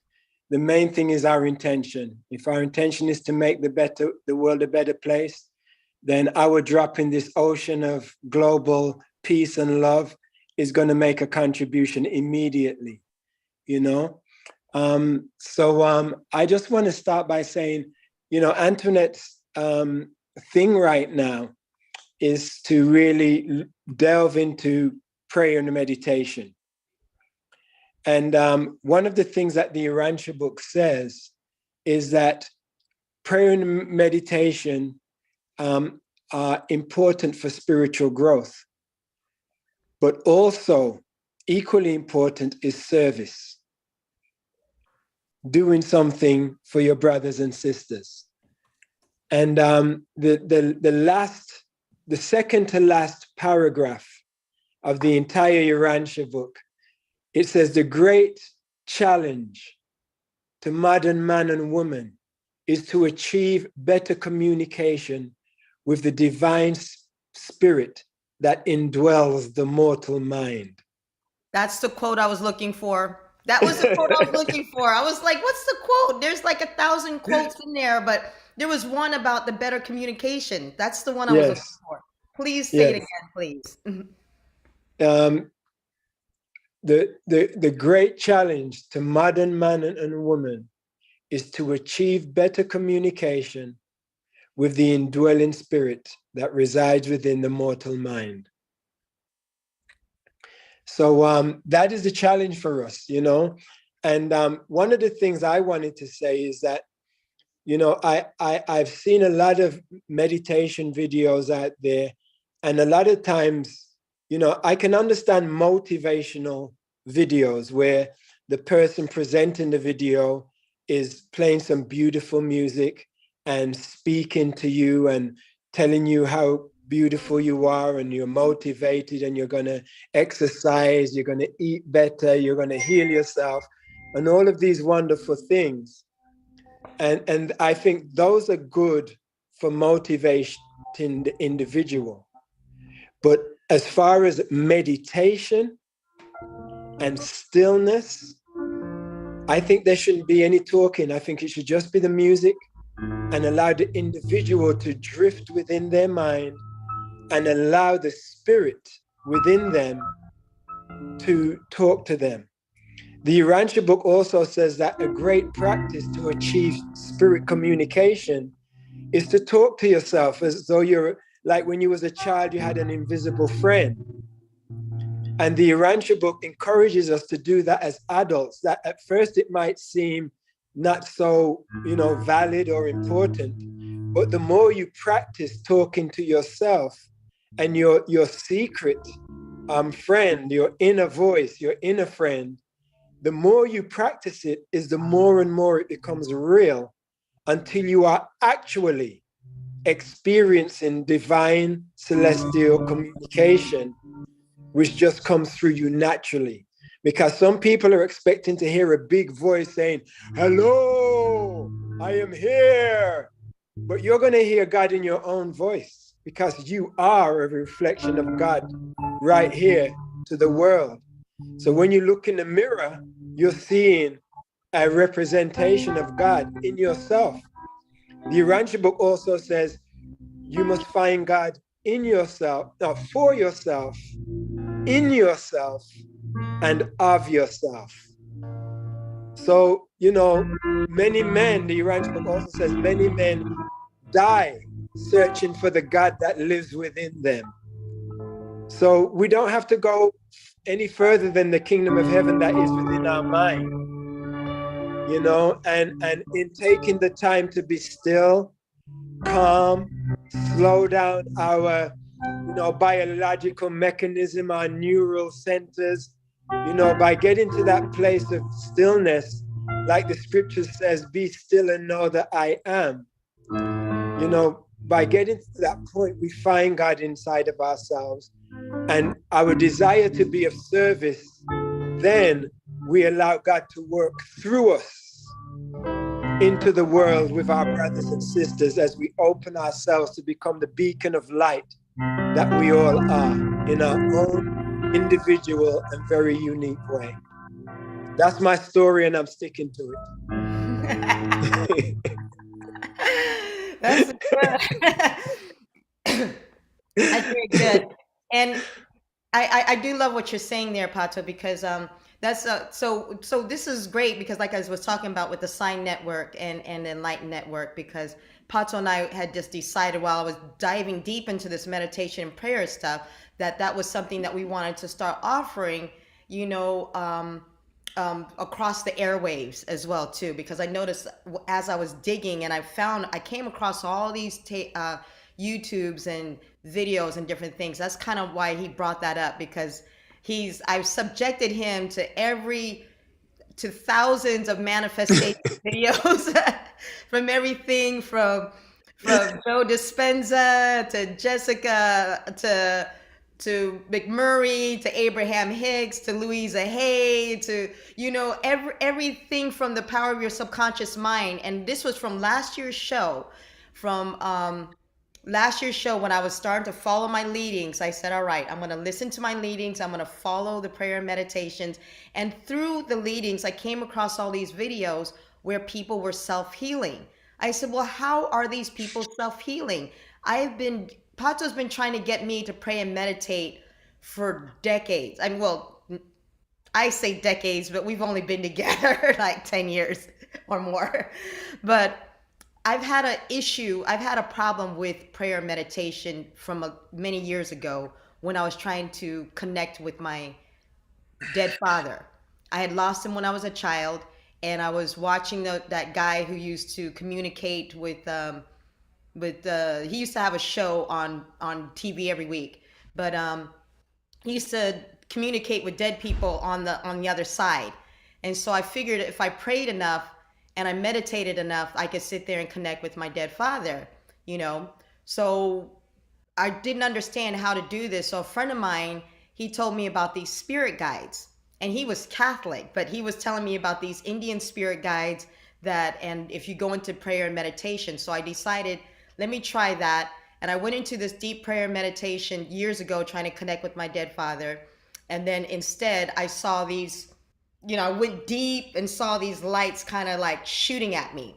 [SPEAKER 14] The main thing is our intention. If our intention is to make the world a better place, then our drop in this ocean of global peace and love is going to make a contribution immediately, So I just want to start by saying, Antoinette's thing right now is to really delve into prayer and meditation. And one of the things that the Urantia book says is that prayer and meditation are important for spiritual growth, but also equally important is service. Doing something for your brothers and sisters. And the second to last paragraph of the entire Urantia book, it says the great challenge to modern man and woman is to achieve better communication with the divine spirit that indwells the mortal mind.
[SPEAKER 4] That's the quote I was looking for. That was the quote I was looking for. I was like, what's the quote? There's like 1,000 quotes in there, but there was one about the better communication. That's the one I was looking for. Please say it again, please.
[SPEAKER 14] the great challenge to modern man and woman is to achieve better communication with the indwelling spirit that resides within the mortal mind. So that is the challenge for us, you know. And one of the things I wanted to say is that, you know, I've seen a lot of meditation videos out there, and a lot of times, you know, I can understand motivational videos where the person presenting the video is playing some beautiful music and speaking to you and telling you how beautiful you are, and you're motivated, and you're going to exercise, you're going to eat better, you're going to heal yourself, and all of these wonderful things. And I think those are good for motivating the individual. But as far as meditation and stillness, I think there shouldn't be any talking. I think it should just be the music, and allow the individual to drift within their mind, and allow the spirit within them to talk to them. The Urantia book also says that a great practice to achieve spirit communication is to talk to yourself as though you're like when you was a child, you had an invisible friend. And the Urantia book encourages us to do that as adults, that at first it might seem not so, you know, valid or important, but the more you practice talking to yourself and your secret friend, your inner voice, your inner friend, the more you practice it is the more and more it becomes real, until you are actually experiencing divine celestial communication, which just comes through you naturally. Because some people are expecting to hear a big voice saying, "Hello, I am here." But you're going to hear God in your own voice, because you are a reflection of God right here to the world. So when you look in the mirror, you're seeing a representation of God in yourself. The Urantia book also says you must find God in yourself, not for yourself, in yourself, and of yourself. So, you know, many men, the Urantia book also says, many men die searching for the God that lives within them. So we don't have to go any further than the kingdom of heaven that is within our mind, you know, and in taking the time to be still, calm, slow down our, you know, biological mechanism, our neural centers, you know, by getting to that place of stillness, like the scripture says, be still and know that I am. You know, by getting to that point, we find God inside of ourselves, and our desire to be of service, then we allow God to work through us into the world with our brothers and sisters, as we open ourselves to become the beacon of light that we all are in our own individual and very unique way. That's my story, and I'm sticking to it.
[SPEAKER 4] That's good. That's very good. And I do love what you're saying there, Pato, because that's so this is great, because like I was talking about with the Sign Network and Enlighten Network, because Pato and I had just decided while I was diving deep into this meditation and prayer stuff, that was something that we wanted to start offering, you know, across the airwaves as well too, because I noticed as I was digging, and I came across all these YouTubes and videos and different things. That's kind of why he brought that up, because I've subjected him to thousands of manifestation videos from everything from Joe Dispenza to Jessica to McMurray to Abraham Hicks to Louisa Hay to, you know, everything from the power of your subconscious mind. And this was from last year's show, when I was starting to follow my leadings. I said, all right, I'm going to listen to my leadings. I'm going to follow the prayer and meditations. And through the leadings, I came across all these videos where people were self-healing. I said, well, how are these people self-healing? Pato's been trying to get me to pray and meditate for decades. I say decades, but we've only been together like 10 years or more. But I've had a problem with prayer and meditation from many years ago when I was trying to connect with my dead father. I had lost him when I was a child, and I was watching that guy who used to communicate with he used to have a show on TV every week, but he used to communicate with dead people on the other side. And so I figured if I prayed enough and I meditated enough, I could sit there and connect with my dead father, you know. So I didn't understand how to do this. So a friend of mine, he told me about these spirit guides, and he was Catholic, but he was telling me about these Indian spirit guides and if you go into prayer and meditation. So I decided, let me try that. And I went into this deep prayer and meditation years ago, trying to connect with my dead father. And then instead I saw these, I went deep and saw these lights kind of like shooting at me.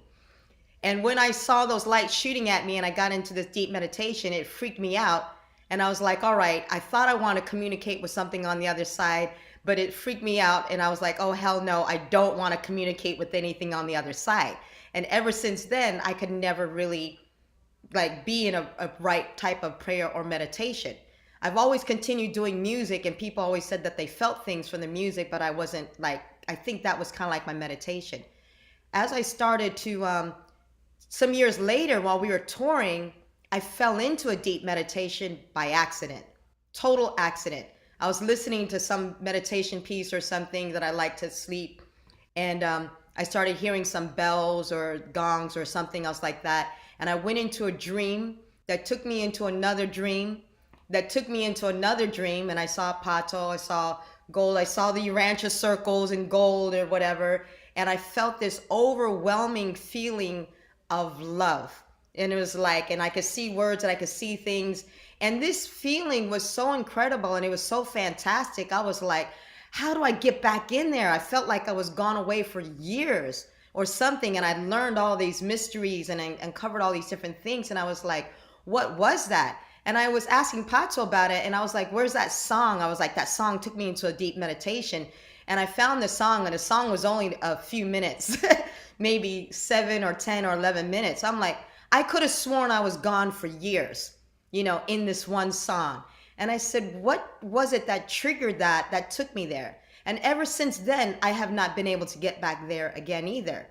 [SPEAKER 4] And when I saw those lights shooting at me and I got into this deep meditation, it freaked me out. And I was like, all right, I thought I want to communicate with something on the other side, but it freaked me out. And I was like, oh, hell no, I don't want to communicate with anything on the other side. And ever since then, I could never really be in a right type of prayer or meditation. I've always continued doing music, and people always said that they felt things from the music, but I wasn't I think that was kind of like my meditation. As I started to, some years later while we were touring, I fell into a deep meditation by accident, total accident. I was listening to some meditation piece or something that I like to sleep, and I started hearing some bells or gongs or something else like that. And I went into a dream that took me into another dream that took me into another dream. And I saw Pato, I saw gold, I saw the Urantia circles and gold or whatever. And I felt this overwhelming feeling of love. And it was and I could see words and I could see things. And this feeling was so incredible and it was so fantastic. I was like, how do I get back in there? I felt like I was gone away for years or something. And I learned all these mysteries and uncovered all these different things. And I was like, what was that? And I was asking Pato about it. And I was like, where's that song? I was like, that song took me into a deep meditation. And I found the song, and the song was only a few minutes, maybe 7 or 10 or 11 minutes. I'm like, I could have sworn I was gone for years, in this one song. And I said, what was it that triggered that took me there? And ever since then, I have not been able to get back there again either.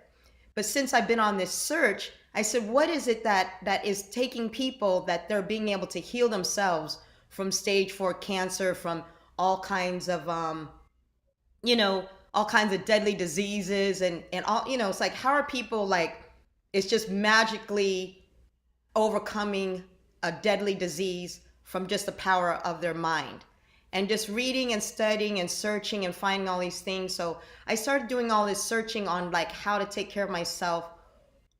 [SPEAKER 4] But since I've been on this search, I said, what is it that is taking people that they're being able to heal themselves from stage 4 cancer, from all kinds of, all kinds of deadly diseases and all, it's like, how are people it's just magically overcoming a deadly disease from just the power of their mind? And just reading and studying and searching and finding all these things. So I started doing all this searching on how to take care of myself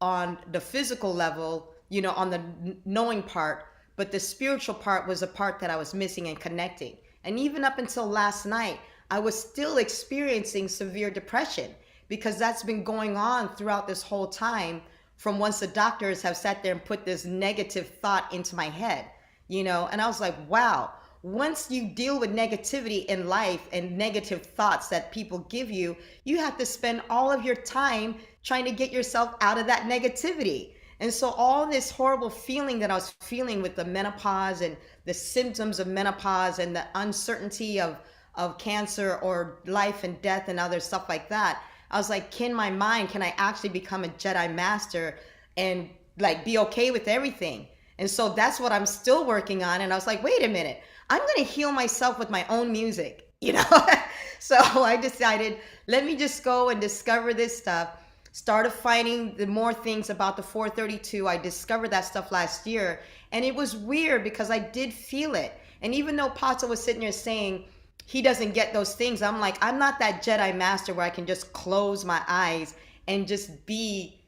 [SPEAKER 4] on the physical level, on the knowing part, but the spiritual part was a part that I was missing and connecting. And even up until last night, I was still experiencing severe depression because that's been going on throughout this whole time from once the doctors have sat there and put this negative thought into my head, and I was like, wow. Once you deal with negativity in life and negative thoughts that people give you, you have to spend all of your time trying to get yourself out of that negativity. And so all this horrible feeling that I was feeling with the menopause and the symptoms of menopause and the uncertainty of cancer or life and death and other stuff like that, I was like, can I actually become a Jedi Master and be okay with everything? And so that's what I'm still working on. And I was like, wait a minute, I'm going to heal myself with my own music, So I decided, let me just go and discover this stuff. Started finding the more things about the 432. I discovered that stuff last year. And it was weird because I did feel it. And even though Pato was sitting there saying he doesn't get those things, I'm like, I'm not that Jedi Master where I can just close my eyes and just be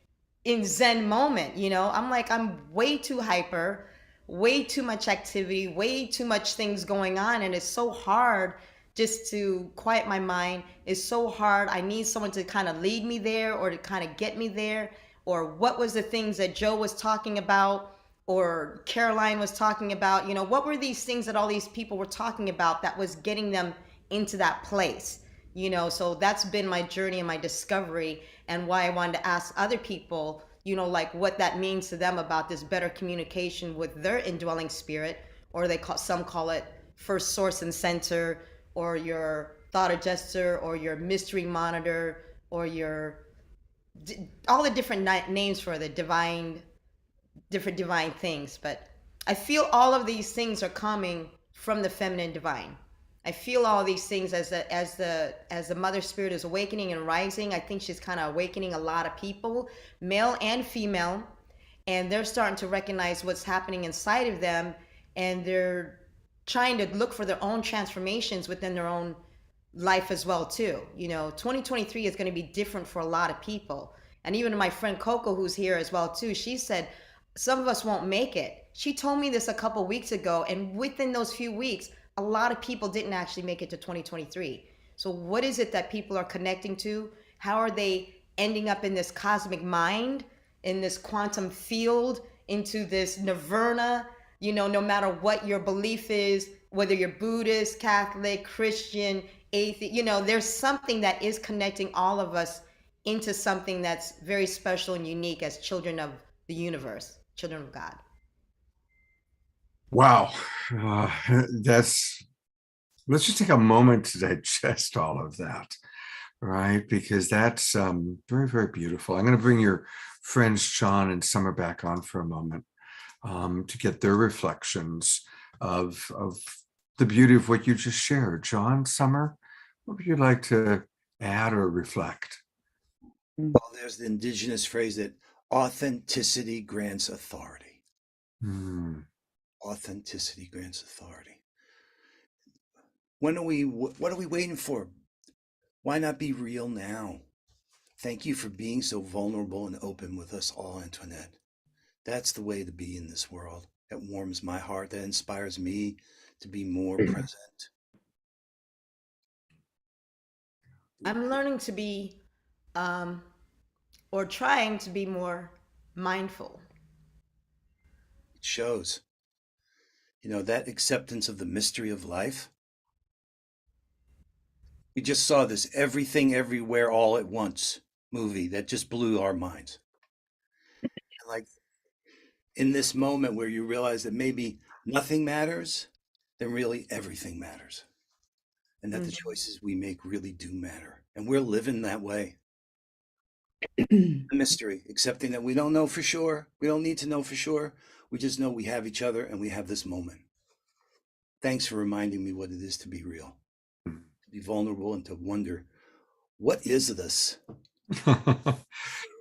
[SPEAKER 4] in Zen moment, I'm like, I'm way too hyper, way too much activity, way too much things going on. And it's so hard just to quiet my mind. It's so hard. I need someone to kind of lead me there or to kind of get me there. Or what was the things that Joe was talking about or Caroline was talking about? What were these things that all these people were talking about that was getting them into that place? you know, so that's been my journey and my discovery, and why I wanted to ask other people, you know, like what that means to them about this better communication with their indwelling spirit, or some call it first source and center, or your thought adjuster, or your mystery monitor, or your all the different names for the different divine things. But I feel all of these things are coming from the feminine divine. I feel all these things as the mother spirit is awakening and rising. I think she's kind of awakening a lot of people, male and female, and they're starting to recognize what's happening inside of them, and they're trying to look for their own transformations within their own life as well too. You know, 2023 is going to be different for a lot of people. And even my friend Coco, who's here as well too, she said some of us won't make it. She told me this a couple weeks ago, and within those few weeks, a lot of people didn't actually make it to 2023. So what is it that people are connecting to? How are they ending up in this cosmic mind, in this quantum field, into this nirvana? You know, no matter what your belief is, whether you're Buddhist, Catholic, Christian, atheist, you know, there's something that is connecting all of us into something that's very special and unique as children of the universe, children of God.
[SPEAKER 2] Wow. Let's just take a moment to digest all of that, right? Because that's very, very beautiful. I'm going to bring your friends, John and Summer, back on for a moment to get their reflections of the beauty of what you just shared. John, Summer, what would you like to add or reflect?
[SPEAKER 12] Well, there's the indigenous phrase that authenticity grants authority. Authenticity grants authority. What are we waiting for? Why not be real now? Thank you for being so vulnerable and open with us all, Antoinette. That's the way to be in this world. That warms my heart. That inspires me to be more present.
[SPEAKER 4] I'm learning to be, or trying to be more mindful.
[SPEAKER 12] It shows. You know, that acceptance of the mystery of life. We just saw this Everything Everywhere All at Once movie that just blew our minds. Like in this moment where you realize that maybe nothing matters, then really everything matters. And that the choices we make really do matter. And we're living that way. Mystery, accepting that we don't know for sure. We don't need to know for sure. We just know we have each other and we have this moment. Thanks for reminding me what it is to be real, to be vulnerable, and to wonder, what is this?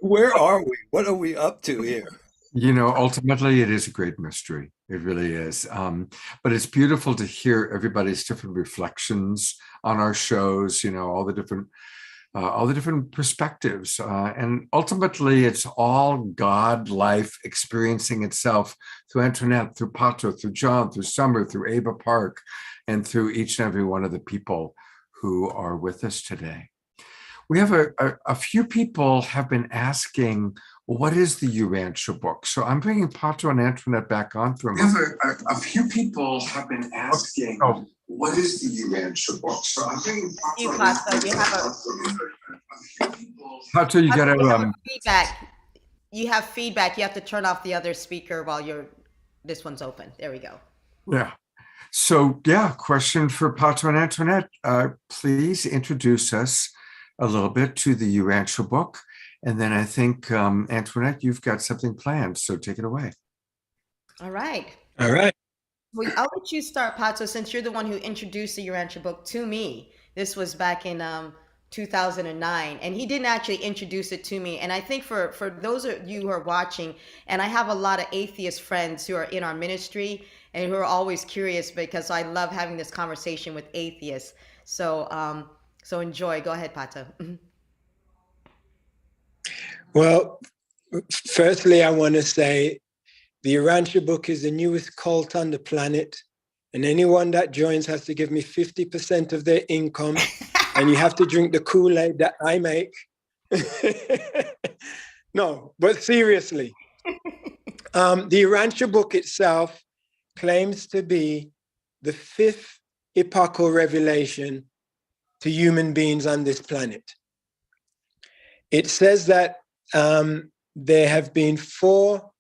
[SPEAKER 12] Where are we? What are we up to here?
[SPEAKER 2] You know, ultimately, it is a great mystery. It really is. But it's beautiful to hear everybody's different reflections on our shows, you know, all the different perspectives. And ultimately, it's all God life experiencing itself through Antoinette, through Pato, through John, through Summer, through Ava Park, and through each and every one of the people who are with us today. We have a few people have been asking, what is the Urantia book? So I'm bringing Pato and Antoinette back on for a moment. A few people have been asking, what is the Urantia book? So I'm bringing Pato. Pato, you got
[SPEAKER 4] feedback. You have feedback. You have to turn off the other speaker while this one's open. There we go.
[SPEAKER 2] Yeah. So yeah, question for Pato and Antoinette. Please introduce us a little bit to the Urantia book. And then I think, Antoinette, you've got something planned, so take it away.
[SPEAKER 4] All right.
[SPEAKER 14] All right.
[SPEAKER 4] Well, I'll let you start, Pato, since you're the one who introduced the Urantia book to me. This was back in 2009, and he didn't actually introduce it to me. And I think for those of you who are watching, and I have a lot of atheist friends who are in our ministry and who are always curious, because I love having this conversation with atheists. So, so enjoy. Go ahead, Pato.
[SPEAKER 14] Well, firstly, I want to say the Urantia book is the newest cult on the planet, and anyone that joins has to give me 50% of their income, and you have to drink the Kool-Aid that I make. No, but seriously, the Urantia book itself claims to be the 5th epochal revelation to human beings on this planet. It says that there have been 4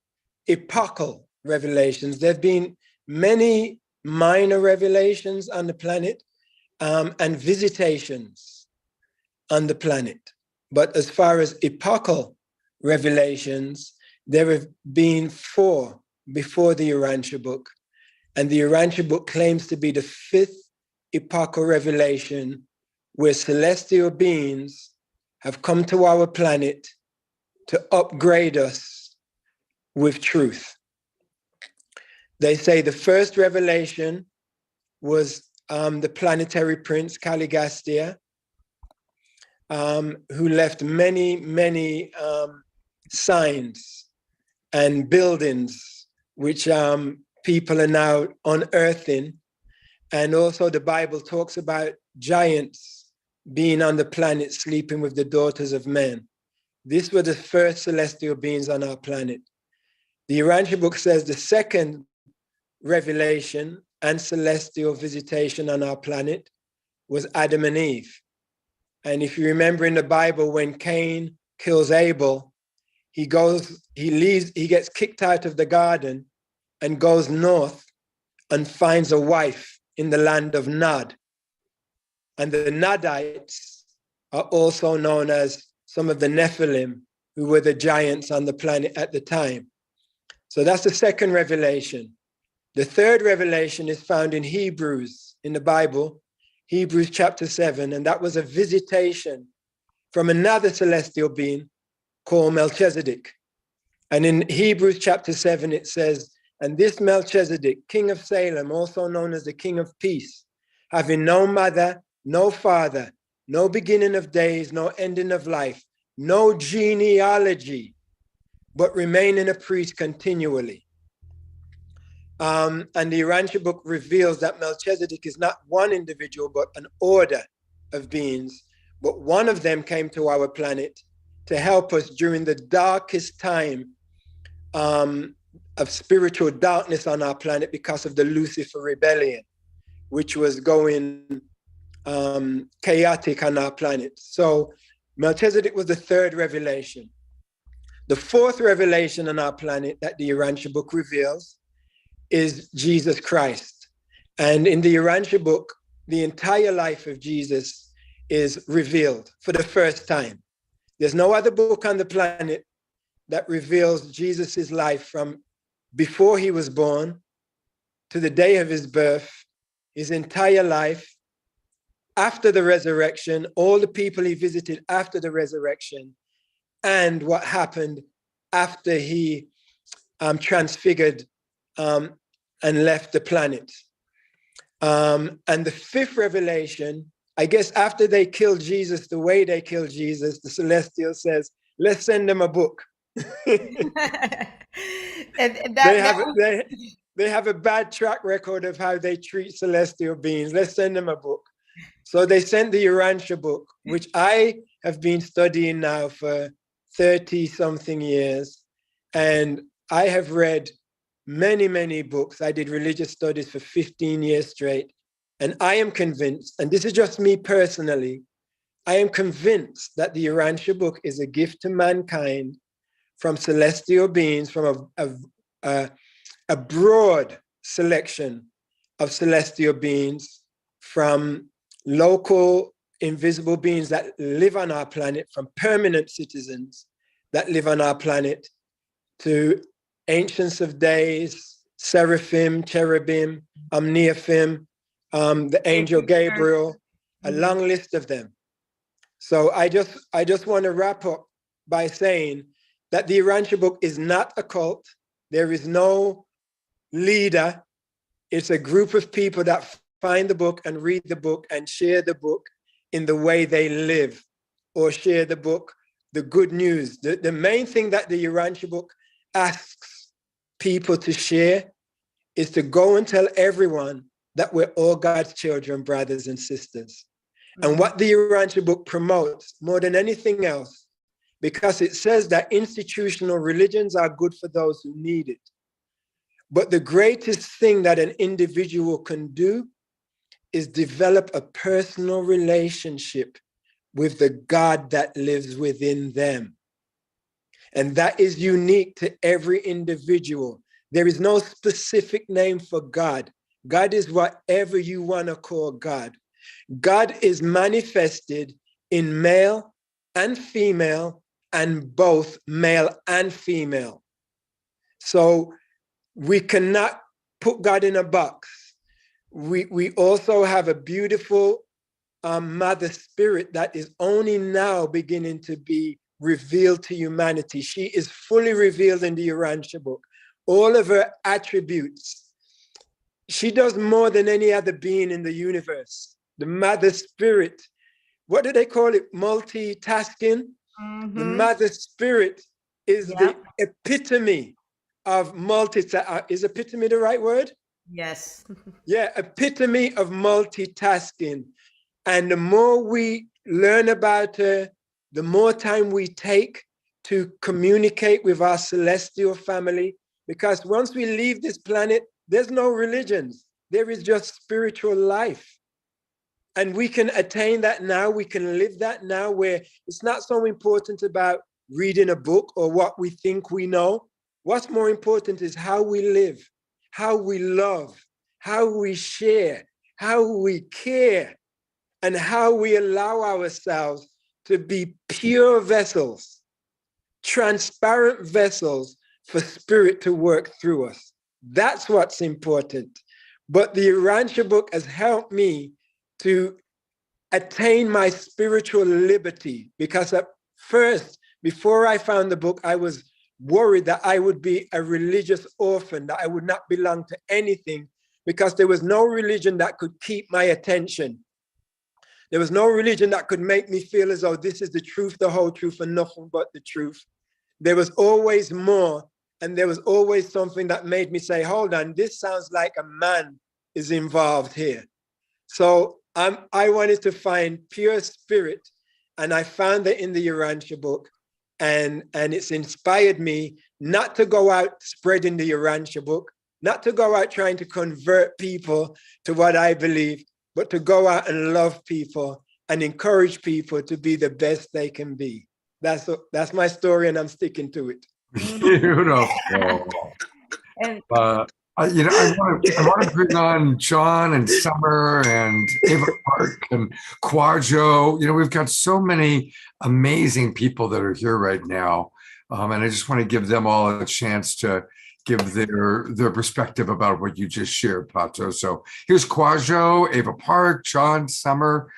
[SPEAKER 14] epochal revelations. There have been many minor revelations on the planet and visitations on the planet. But as far as epochal revelations, there have been 4 before the Urantia book. And the Urantia book claims to be the 5th epochal revelation where celestial beings have come to our planet to upgrade us with truth. They say the first revelation was the planetary prince Caligastia, who left many signs and buildings which people are now unearthing. And also the Bible talks about giants being on the planet sleeping with the daughters of men. These were the first celestial beings on our planet. The Urantia book says the second revelation and celestial visitation on our planet was Adam and Eve. And if you remember in the Bible, when Cain kills Abel, he gets kicked out of the garden and goes north and finds a wife in the land of Nod. And the Nodites are also known as some of the Nephilim, who were the giants on the planet at the time. So that's the second revelation. The third revelation is found in Hebrews in the Bible, Hebrews chapter 7, and that was a visitation from another celestial being called Melchizedek. And in Hebrews chapter 7, it says, and this Melchizedek, king of Salem, also known as the king of peace, having no mother, no father, no beginning of days, no ending of life, no genealogy, but remaining a priest continually. And the Urantia book reveals that Melchizedek is not one individual, but an order of beings. But one of them came to our planet to help us during the darkest time of spiritual darkness on our planet because of the Lucifer rebellion, which was going chaotic on our planet. So Melchizedek was the third revelation. The fourth revelation on our planet that the Urantia book reveals is Jesus Christ. And in the Urantia book, the entire life of Jesus is revealed for the first time. There's no other book on the planet that reveals Jesus's life from before he was born to the day of his birth, his entire life, after the resurrection, all the people he visited after the resurrection, and what happened after he transfigured and left the planet. And the fifth revelation, I guess after they killed Jesus, the way they killed Jesus, the Celestial says, let's send them a book. They have a bad track record of how they treat celestial beings. Let's send them a book. So they sent the Urantia book, which I have been studying now for 30 something years. And I have read many books. I did religious studies for 15 years straight. And I am convinced, and this is just me personally, I am convinced that the Urantia book is a gift to mankind from celestial beings, from a broad selection of celestial beings, from local invisible beings that live on our planet, from permanent citizens that live on our planet, to ancients of days, seraphim, cherubim, neophim, the angel Gabriel, a long list of them. So I just want to wrap up by saying that the Urantia book is not a cult. There is no leader. It's a group of people that find the book and read the book and share the book in the way they live, or share the book, the good news. The main thing that the Urantia book asks people to share is to go and tell everyone that we're all God's children, brothers and sisters. And what the Urantia book promotes more than anything else, because it says that institutional religions are good for those who need it. But the greatest thing that an individual can do is develop a personal relationship with the God that lives within them. And that is unique to every individual. There is no specific name for God. God is whatever you want to call God. God is manifested in male and female, and both male and female. So we cannot put God in a box. We also have a beautiful mother spirit that is only now beginning to be revealed to humanity. She is fully revealed in the Urantia book. All of her attributes. She does more than any other being in the universe. The mother spirit, what do they call it? Multitasking. The mother spirit is the epitome of is epitome the right word?
[SPEAKER 4] Yes.
[SPEAKER 14] Yeah, epitome of multitasking. And the more we learn about her, the more time we take to communicate with our celestial family. Because once we leave this planet, there's no religions. There is just spiritual life. And we can attain that now. We can live that now, where it's not so important about reading a book or what we think we know. What's more important is how we live, how we love, how we share, how we care, and how we allow ourselves to be pure vessels, transparent vessels for spirit to work through us. That's what's important. But the Urantia book has helped me to attain my spiritual liberty, because at first, before I found the book, I was worried that I would be a religious orphan, that I would not belong to anything, because there was no religion that could keep my attention. There was no religion that could make me feel as though this is the truth, the whole truth, and nothing but the truth. There was always more, and there was always something that made me say, hold on, this sounds like a man is involved here. So I wanted to find pure spirit, and I found it in the Urantia book, and it's inspired me not to go out spreading the Urantia book, not to go out trying to convert people to what I believe, but to go out and love people and encourage people to be the best they can be. That's my story, and I'm sticking to it.
[SPEAKER 2] Beautiful.
[SPEAKER 4] And
[SPEAKER 2] I want to bring on John and Summer and Ava Park and Quadro. We've got so many amazing people that are here right now, and I just want to give them all a chance to give their perspective about what you just shared, Pato. So here's Quadro, Ava Park, John, Summer.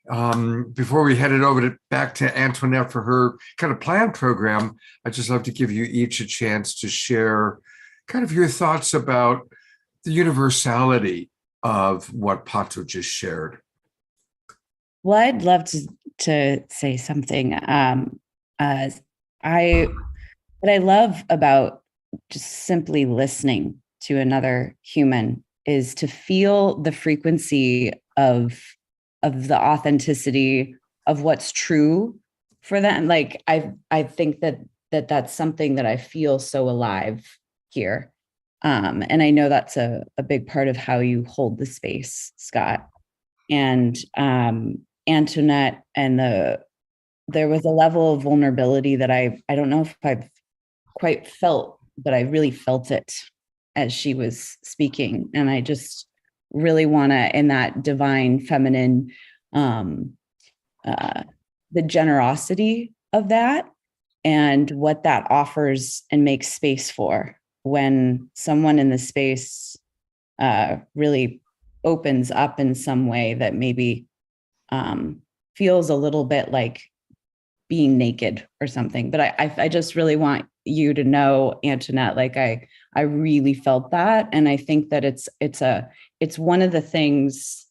[SPEAKER 2] Before we head it over back to Antoinette for her kind of planned program, I'd just love to give you each a chance to share kind of your thoughts about the universality of what Pato just shared.
[SPEAKER 7] Well, I'd love to say something. What I love about just simply listening to another human is to feel the frequency of the authenticity of what's true for them. Like I think that's something that I feel so alive here. And I know that's a big part of how you hold the space, Scott. And Antoinette, and there was a level of vulnerability that I don't know if I've quite felt, but I really felt it as she was speaking. And I just really want to, in that divine feminine, the generosity of that and what that offers and makes space for when someone in the space really opens up in some way that maybe feels a little bit like being naked or something. But I just really want you to know, Antoinette, like I really felt that. And I think that it's one of the things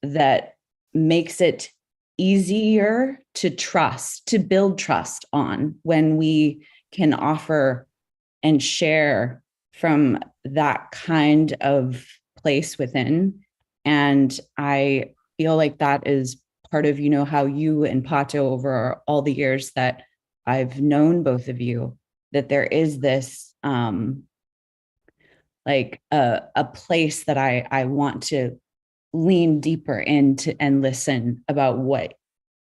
[SPEAKER 7] that makes it easier to trust, to build trust on, when we can offer and share from that kind of place within. And I feel like that is part of, how you and Pato, over all the years that I've known both of you, that there is this like a place that I want to lean deeper into and listen about what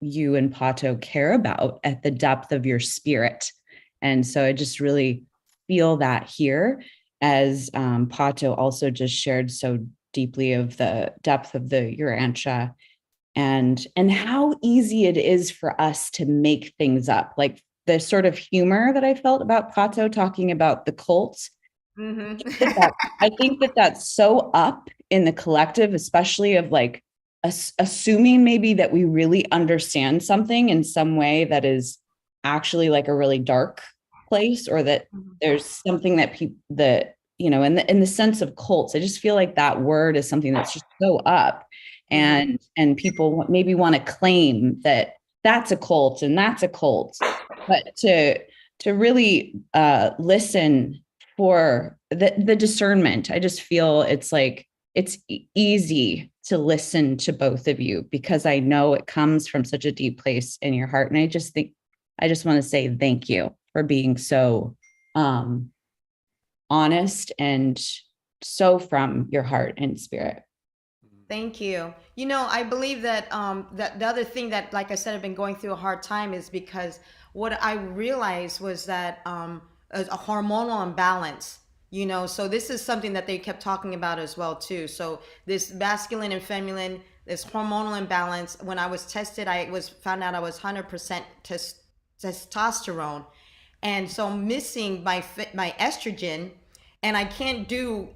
[SPEAKER 7] you and Pato care about at the depth of your spirit. And so I just really feel that here, as Pato also just shared so deeply of the depth of the Urantia, and how easy it is for us to make things up. Like the sort of humor that I felt about Pato talking about the cult. I think that that's so up in the collective, especially of like assuming maybe that we really understand something in some way that is actually like a really dark place, or that there's something that people that, you know, in the sense of cults, I just feel like that word is something that's just so up, and people maybe want to claim that that's a cult and that's a cult, but to really listen for the discernment. I just feel it's like it's easy to listen to both of you, because I know it comes from such a deep place in your heart. And I just want to say thank you for being so honest and so from your heart and spirit.
[SPEAKER 4] Thank you. You know, I believe that that the other thing that, like I said, I've been going through a hard time is because what I realized was that a hormonal imbalance. You know, so this is something that they kept talking about as well too. So this masculine and feminine, this hormonal imbalance. When I was tested, found out I was 100% testosterone, and so I'm missing my estrogen, and I can't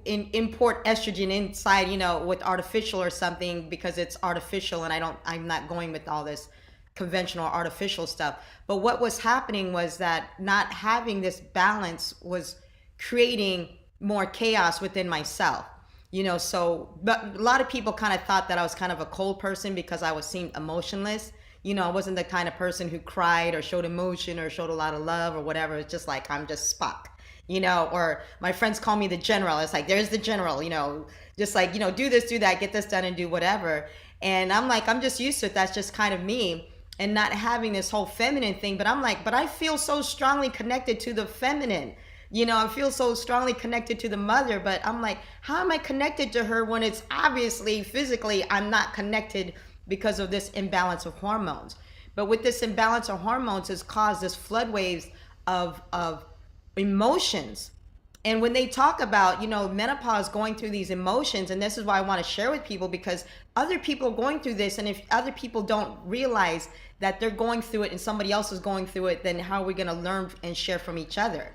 [SPEAKER 4] import estrogen inside, you know, with artificial or something, because it's artificial, and I'm not going with all this conventional artificial stuff. But what was happening was that not having this balance was creating more chaos within myself, you know. So, but a lot of people kind of thought that I was kind of a cold person because I seemed emotionless. You know, I wasn't the kind of person who cried or showed emotion or showed a lot of love or whatever. It's just like, I'm just Spock, you know. Or my friends call me the general. It's like, there's the general, you know, just like, you know, do this, do that, get this done, and do whatever. And I'm like, I'm just used to it. That's just kind of me, and not having this whole feminine thing. But I'm like, but I feel so strongly connected to the feminine. You know, I feel so strongly connected to the mother, but I'm like, how am I connected to her when it's obviously physically I'm not connected because of this imbalance of hormones? But with this imbalance of hormones has caused this flood waves of emotions. And when they talk about, you know, menopause, going through these emotions, and this is why I want to share with people, because other people are going through this, and if other people don't realize that they're going through it and somebody else is going through it, then how are we going to learn and share from each other?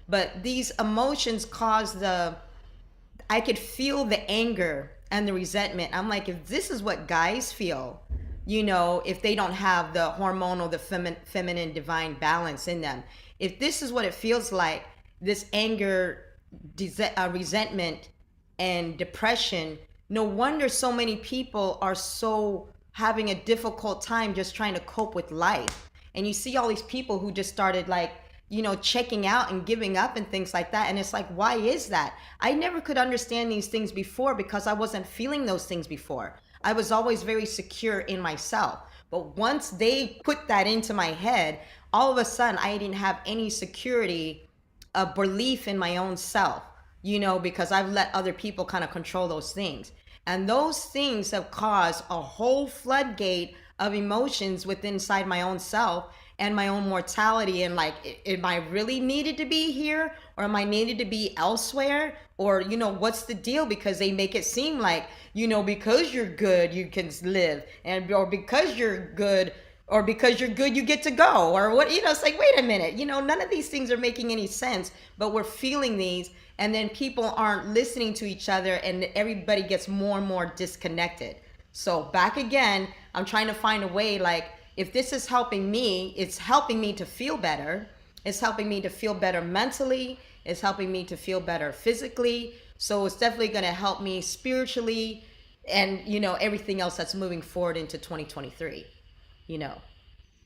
[SPEAKER 4] But these emotions cause I could feel the anger and the resentment. I'm like, if this is what guys feel, you know, if they don't have the hormonal, the feminine divine balance in them, if this is what it feels like, this anger, resentment, and depression, no wonder so many people are so having a difficult time just trying to cope with life. And you see all these people who just started like, you know, checking out and giving up and things like that. And it's like, why is that? I never could understand these things before because I wasn't feeling those things before. I was always very secure in myself. But once they put that into my head, all of a sudden I didn't have any security, a belief in my own self, you know, because I've let other people kind of control those things. And those things have caused a whole floodgate of emotions within inside my own self and my own mortality. And like, am I really needed to be here, or am I needed to be elsewhere? Or, you know, what's the deal? Because they make it seem like, you know, because you're good, you can live, and or because you're good, you get to go, or what, you know. It's like, wait a minute, you know, none of these things are making any sense, but we're feeling these, and then people aren't listening to each other, and everybody gets more and more disconnected. So back again, I'm trying to find a way, like, if this is helping me, it's helping me to feel better. It's helping me to feel better mentally. It's helping me to feel better physically. So it's definitely going to help me spiritually, and, you know, everything else that's moving forward into 2023, you know.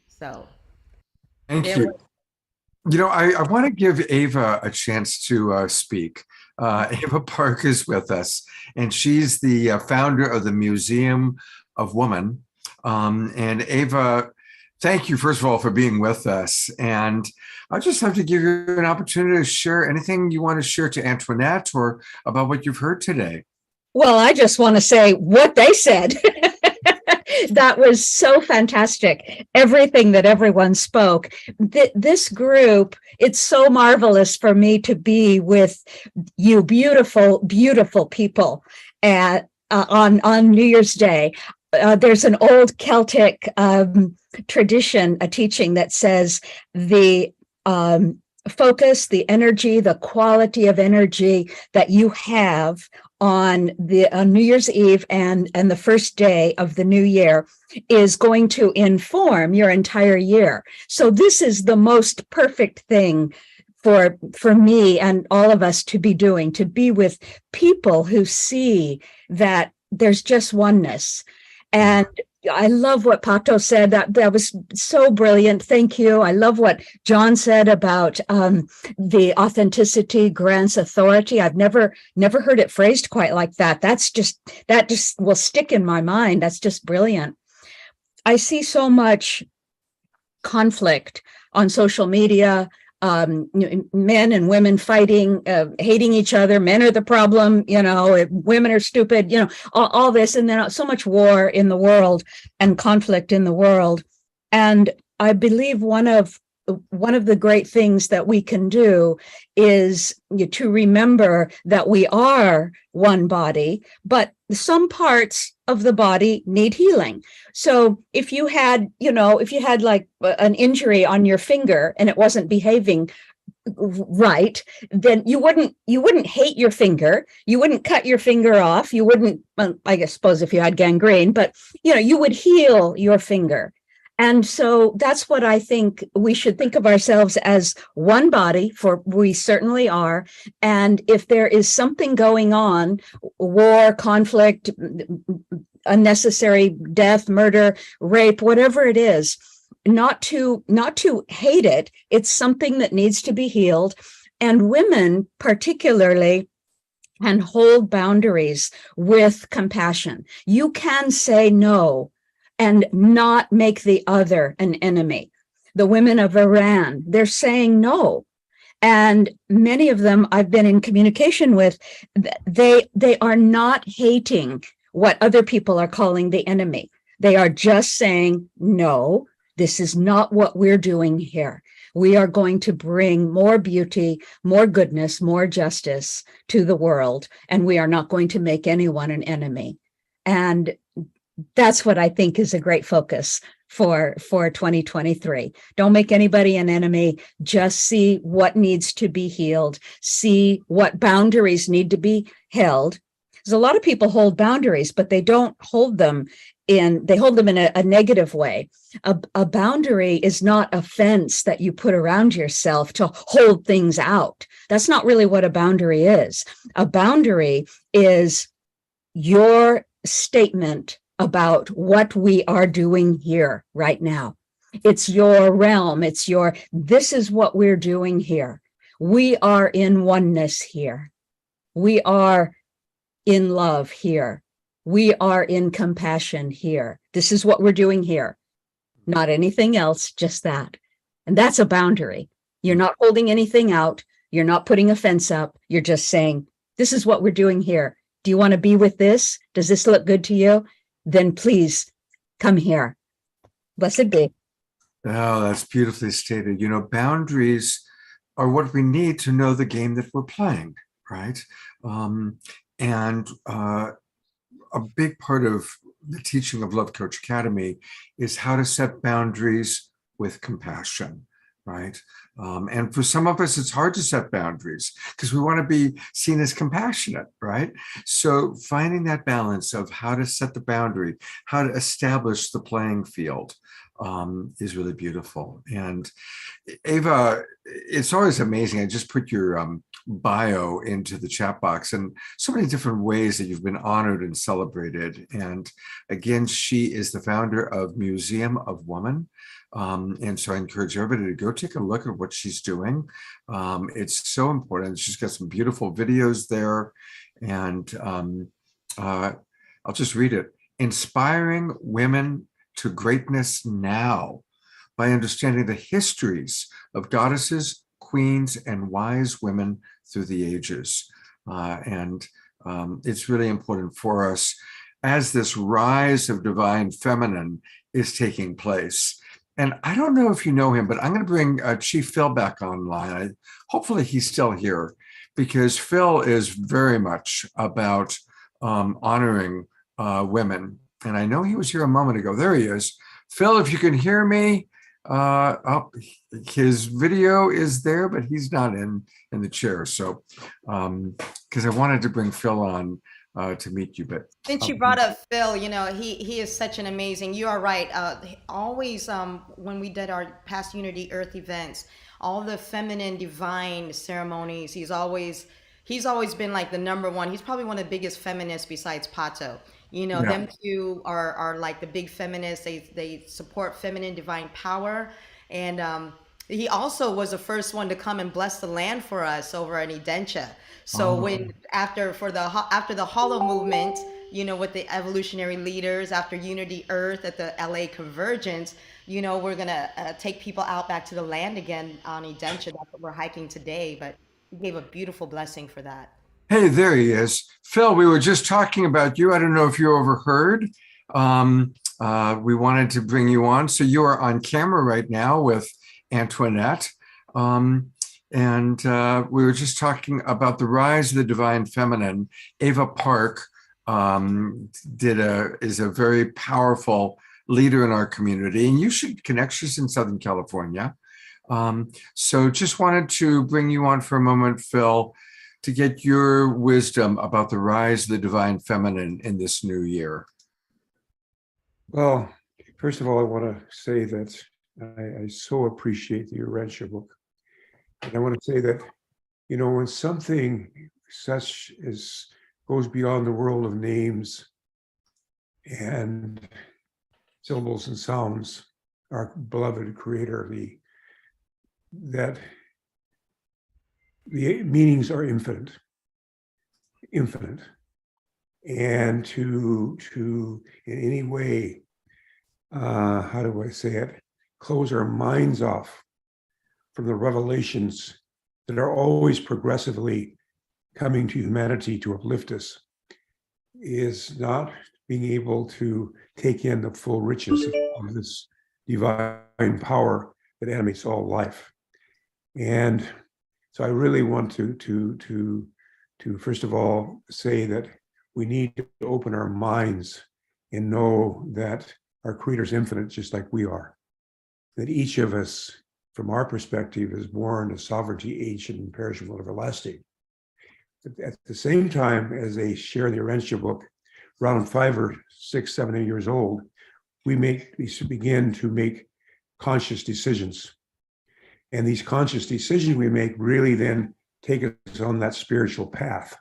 [SPEAKER 4] So.
[SPEAKER 2] Thank you. You know, I want to give Ava a chance to speak. Ava Park is with us, and she's the founder of the Museum of Woman. And Ava, thank you, first of all, for being with us. And I just have to give you an opportunity to share anything you want to share to Antoinette or about what you've heard today.
[SPEAKER 3] Well, I just want to say what they said. That was so fantastic. Everything that everyone spoke. This group, it's so marvelous for me to be with you beautiful, beautiful people on New Year's Day. There's an old Celtic tradition, a teaching that says the focus, the energy, the quality of energy that you have on New Year's Eve and the first day of the new year is going to inform your entire year. So this is the most perfect thing for me and all of us to be doing, to be with people who see that there's just oneness. And I love what Pato said. That was so brilliant. Thank you. I love what John said about the authenticity grants authority. I've never heard it phrased quite like that. That just will stick in my mind. That's just brilliant. I see so much conflict on social media. Men and women fighting, hating each other. Men are the problem, women are stupid, all this, and then so much war in the world and conflict in the world. And I believe one of the great things that we can do is to remember that we are one body, but some parts of the body need healing. So if you had like an injury on your finger and it wasn't behaving right, then you wouldn't hate your finger. You wouldn't cut your finger off. You wouldn't, I suppose if you had gangrene, but you would heal your finger. And so that's what I think we should think of ourselves as one body, for we certainly are. And if there is something going on, war, conflict, unnecessary death, murder, rape, whatever it is, not to hate it. It's something that needs to be healed. And women particularly can hold boundaries with compassion. You can say no and not make the other an enemy. The women of Iran, they're saying no. And many of them I've been in communication with, they are not hating what other people are calling the enemy. They are just saying, no, this is not what we're doing here. We are going to bring more beauty, more goodness, more justice to the world, and we are not going to make anyone an enemy. And that's what I think is a great focus for 2023. Don't make anybody an enemy. Just see what needs to be healed. See what boundaries need to be held. Because a lot of people hold boundaries, but they don't hold them in a negative way. A boundary is not a fence that you put around yourself to hold things out. That's not really what a boundary is. A boundary is your statement about what we are doing here right now. It's your realm. This is what we're doing here. We are in oneness here. We are in love here. We are in compassion here. This is what we're doing here. Not anything else, just that. And that's a boundary. You're not holding anything out. You're not putting a fence up. You're just saying, this is what we're doing here. Do you want to be with this? Does this look good to you? Then please come here. Blessed be.
[SPEAKER 2] Oh, that's beautifully stated. Boundaries are what we need to know the game that we're playing, right? And a big part of the teaching of Love Coach Academy is how to set boundaries with compassion, right? And for some of us, it's hard to set boundaries because we want to be seen as compassionate, right? So finding that balance of how to set the boundary, how to establish the playing field is really beautiful. And Ava, it's always amazing. I just put your bio into the chat box and so many different ways that you've been honored and celebrated. And again, she is the founder of Museum of Woman. And so I encourage everybody to go take a look at what she's doing. It's so important. She's got some beautiful videos there. And I'll just read it. Inspiring women to greatness now by understanding the histories of goddesses, queens, and wise women through the ages. And It's really important for us as this rise of divine feminine is taking place. And I don't know if you know him, but I'm going to bring Chief Phil back online. Hopefully he's still here, because Phil is very much about honoring women. And I know he was here a moment ago. There he is. Phil, if you can hear me, his video is there, but he's not in the chair. So, because I wanted to bring Phil on to meet you, but
[SPEAKER 4] since you brought up Phil, you know, he is such an amazing, you are right. Always, when we did our past Unity Earth events, all the feminine divine ceremonies, he's always been like the number one. He's probably one of the biggest feminists besides Pato. You know, them two are like the big feminists. They support feminine divine power. And he also was the first one to come and bless the land for us over in Edentia. So when after the Hollow movement, you know, with the evolutionary leaders, after Unity Earth at the LA Convergence, you know, we're gonna take people out back to the land again on Edentia. That's what we're hiking today. But he gave a beautiful blessing for that.
[SPEAKER 2] hey, there he is. Phil, we were just talking about you. I don't know if you overheard. We wanted to bring you on. So you are on camera right now with Antoinette. And we were just talking about the rise of the divine feminine. Ava Park is a very powerful leader in our community, and you should connect. She's in Southern California. So just wanted to bring you on for a moment, Phil, to get your wisdom about the rise of the divine feminine in this new year.
[SPEAKER 6] Well, first of all, I want to say that I so appreciate the Urantia book. And I want to say that, you know, when something such as goes beyond the world of names and syllables and sounds, our beloved creator, that the meanings are infinite, and to in any way, how do I say it, close our minds off from the revelations that are always progressively coming to humanity to uplift us, is not being able to take in the full riches of this divine power that animates all life. And so I really want to first of all say that we need to open our minds and know that our Creator is infinite, just like we are. That each of us, from our perspective, is born to sovereignty, ancient, imperishable, and everlasting. But at the same time, as they share in the Urantia book, around 5 or 6, 7, 8 years old, we begin to make conscious decisions. And these conscious decisions we make really then take us on that spiritual path.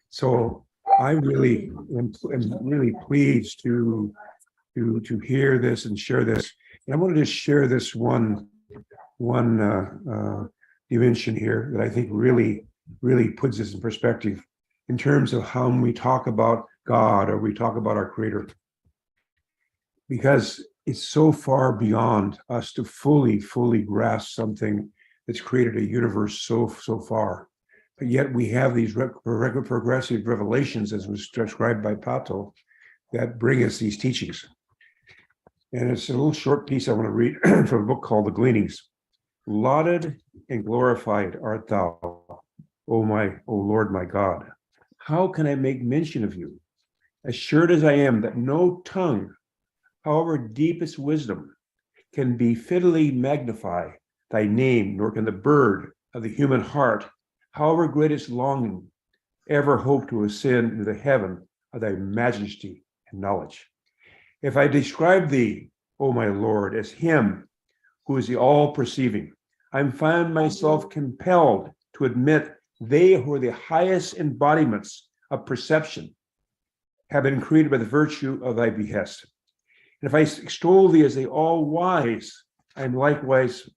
[SPEAKER 6] So I really am really pleased to hear this and share this. And I want to just share this one dimension here that I think really puts this in perspective in terms of how we talk about God or we talk about our Creator. Because it's so far beyond us to fully grasp something that's created a universe so far. But yet we have these progressive revelations, as was described by Pato, that bring us these teachings. And it's a little short piece I want to read from a book called The Gleanings. Lauded and glorified art thou, O Lord my God. How can I make mention of you? Assured as I am that no tongue, however deep its wisdom, can be fittily magnify thy name, nor can the bird of the human heart, however great its longing, ever hope to ascend into the heaven of thy majesty and knowledge. If I describe thee, O my Lord, as him who is the all-perceiving, I find myself compelled to admit they who are the highest embodiments of perception have been created by the virtue of thy behest. And if I extol thee as the all-wise, I am likewise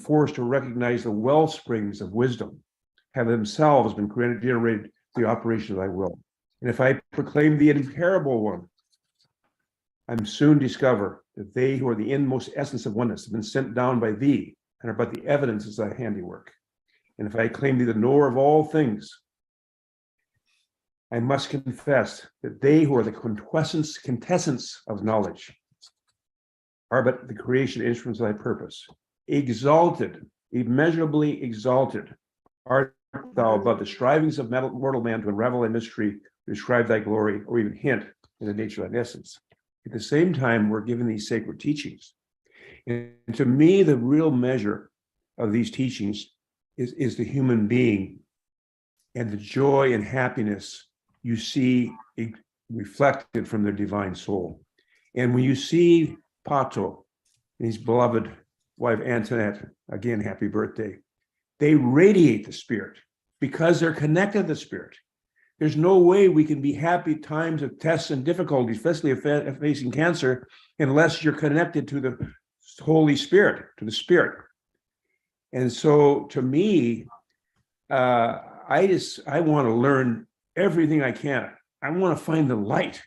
[SPEAKER 6] forced to recognize the well springs of wisdom have themselves been generated through the operation of thy will. And if I proclaim the incomparable one, I'm soon discover that they who are the inmost essence of oneness have been sent down by thee and are but the evidences of thy handiwork. And if I claim thee the knower of all things, I must confess that they who are the quintessence of knowledge are but the creation instruments of thy purpose. Exalted, immeasurably exalted, art thou above the strivings of mortal man to unravel a mystery, to describe thy glory, or even hint in the nature of thine essence. At the same time, we're given these sacred teachings. And to me, the real measure of these teachings is the human being and the joy and happiness you see reflected from their divine soul. And when you see Pato and his beloved wife Antoinette, again, happy birthday, they radiate the spirit because they're connected to the spirit. There's no way we can be happy at times of tests and difficulties, especially if facing cancer, unless you're connected to the Holy Spirit, to the Spirit. And so to me, I want to learn everything I can. I want to find the light.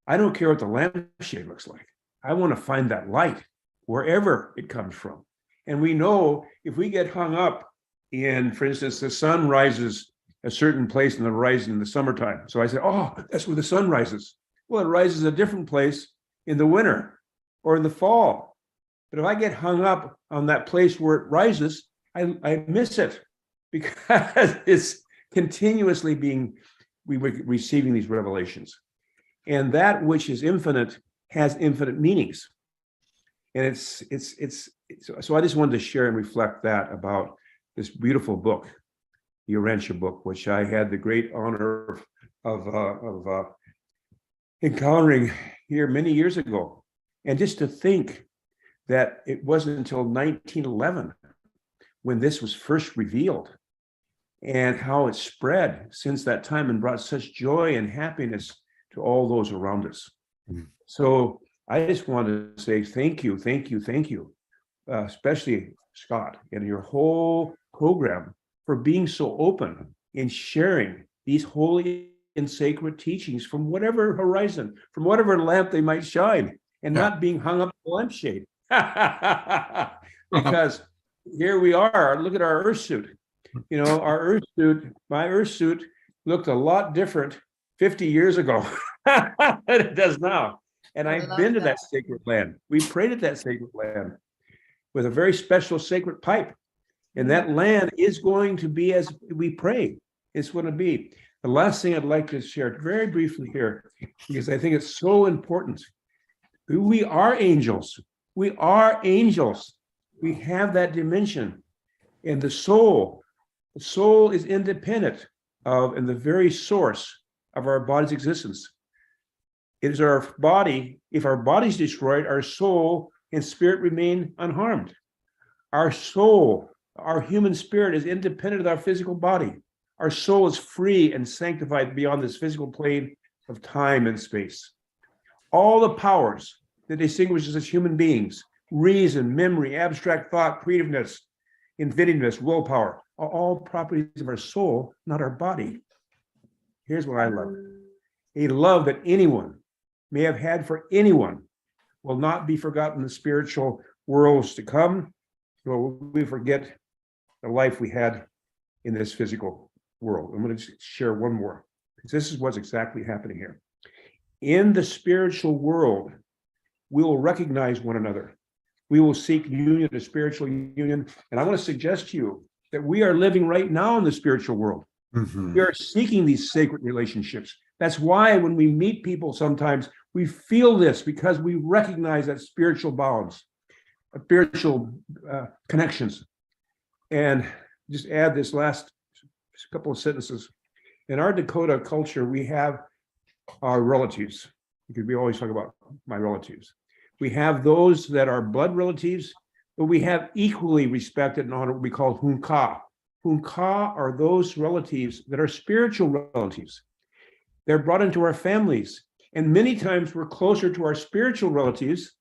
[SPEAKER 6] I don't care what the lampshade looks like. I want to find that light wherever it comes from. And we know if we get hung up in, for instance, the sun rises a certain place in the horizon in the summertime. So I say, oh, that's where the sun rises. Well, it rises a different place in the winter or in the fall. But if I get hung up on that place where it rises, I miss it because it's continuously receiving these revelations. And that which is infinite has infinite meanings. And so I just wanted to share and reflect that about this beautiful book, the Urantia book, which I had the great honor of encountering here many years ago. And just to think that it wasn't until 1911 when this was first revealed, and how it spread since that time and brought such joy and happiness to all those around us. So I just want to say thank you, especially Scott and your whole program for being so open in sharing these holy and sacred teachings from whatever horizon, from whatever lamp they might shine, and not being hung up in the lampshade. Because here we are, look at our earth suit. You know, my earth suit looked a lot different 50 years ago than it does now. And I've been to that sacred land. We prayed at that sacred land with a very special sacred pipe. And that land is going to be as we pray. It's going to be. The last thing I'd like to share very briefly here, because I think it's so important. We are angels. We are angels. We have that dimension. And the soul is independent of and the very source of our body's existence. It is our body. If our body's destroyed, our soul and spirit remain unharmed. Our soul, our human spirit, is independent of our physical body. Our soul is free and sanctified beyond this physical plane of time and space. All the powers that distinguish us as human beings, reason, memory, abstract thought, creativeness, inventiveness, willpower, are all properties of our soul, not our body. Here's what I love. A love that anyone may have had for anyone will not be forgotten in the spiritual worlds to come, nor will we forget the life we had in this physical world. I'm going to share one more, because this is what's exactly happening here. In the spiritual world, we will recognize one another. We will seek union, a spiritual union. And I want to suggest to you that we are living right now in the spiritual world. We are seeking these sacred relationships. That's why when we meet people, sometimes we feel this, because we recognize that spiritual bonds, spiritual connections. And just add this last couple of sentences. In our Dakota culture, we have our relatives, because we always talk about my relatives. We have those that are blood relatives, but we have equally respected and honored what we call hunka. Hunka are those relatives that are spiritual relatives. They're brought into our families. And many times we're closer to our spiritual relatives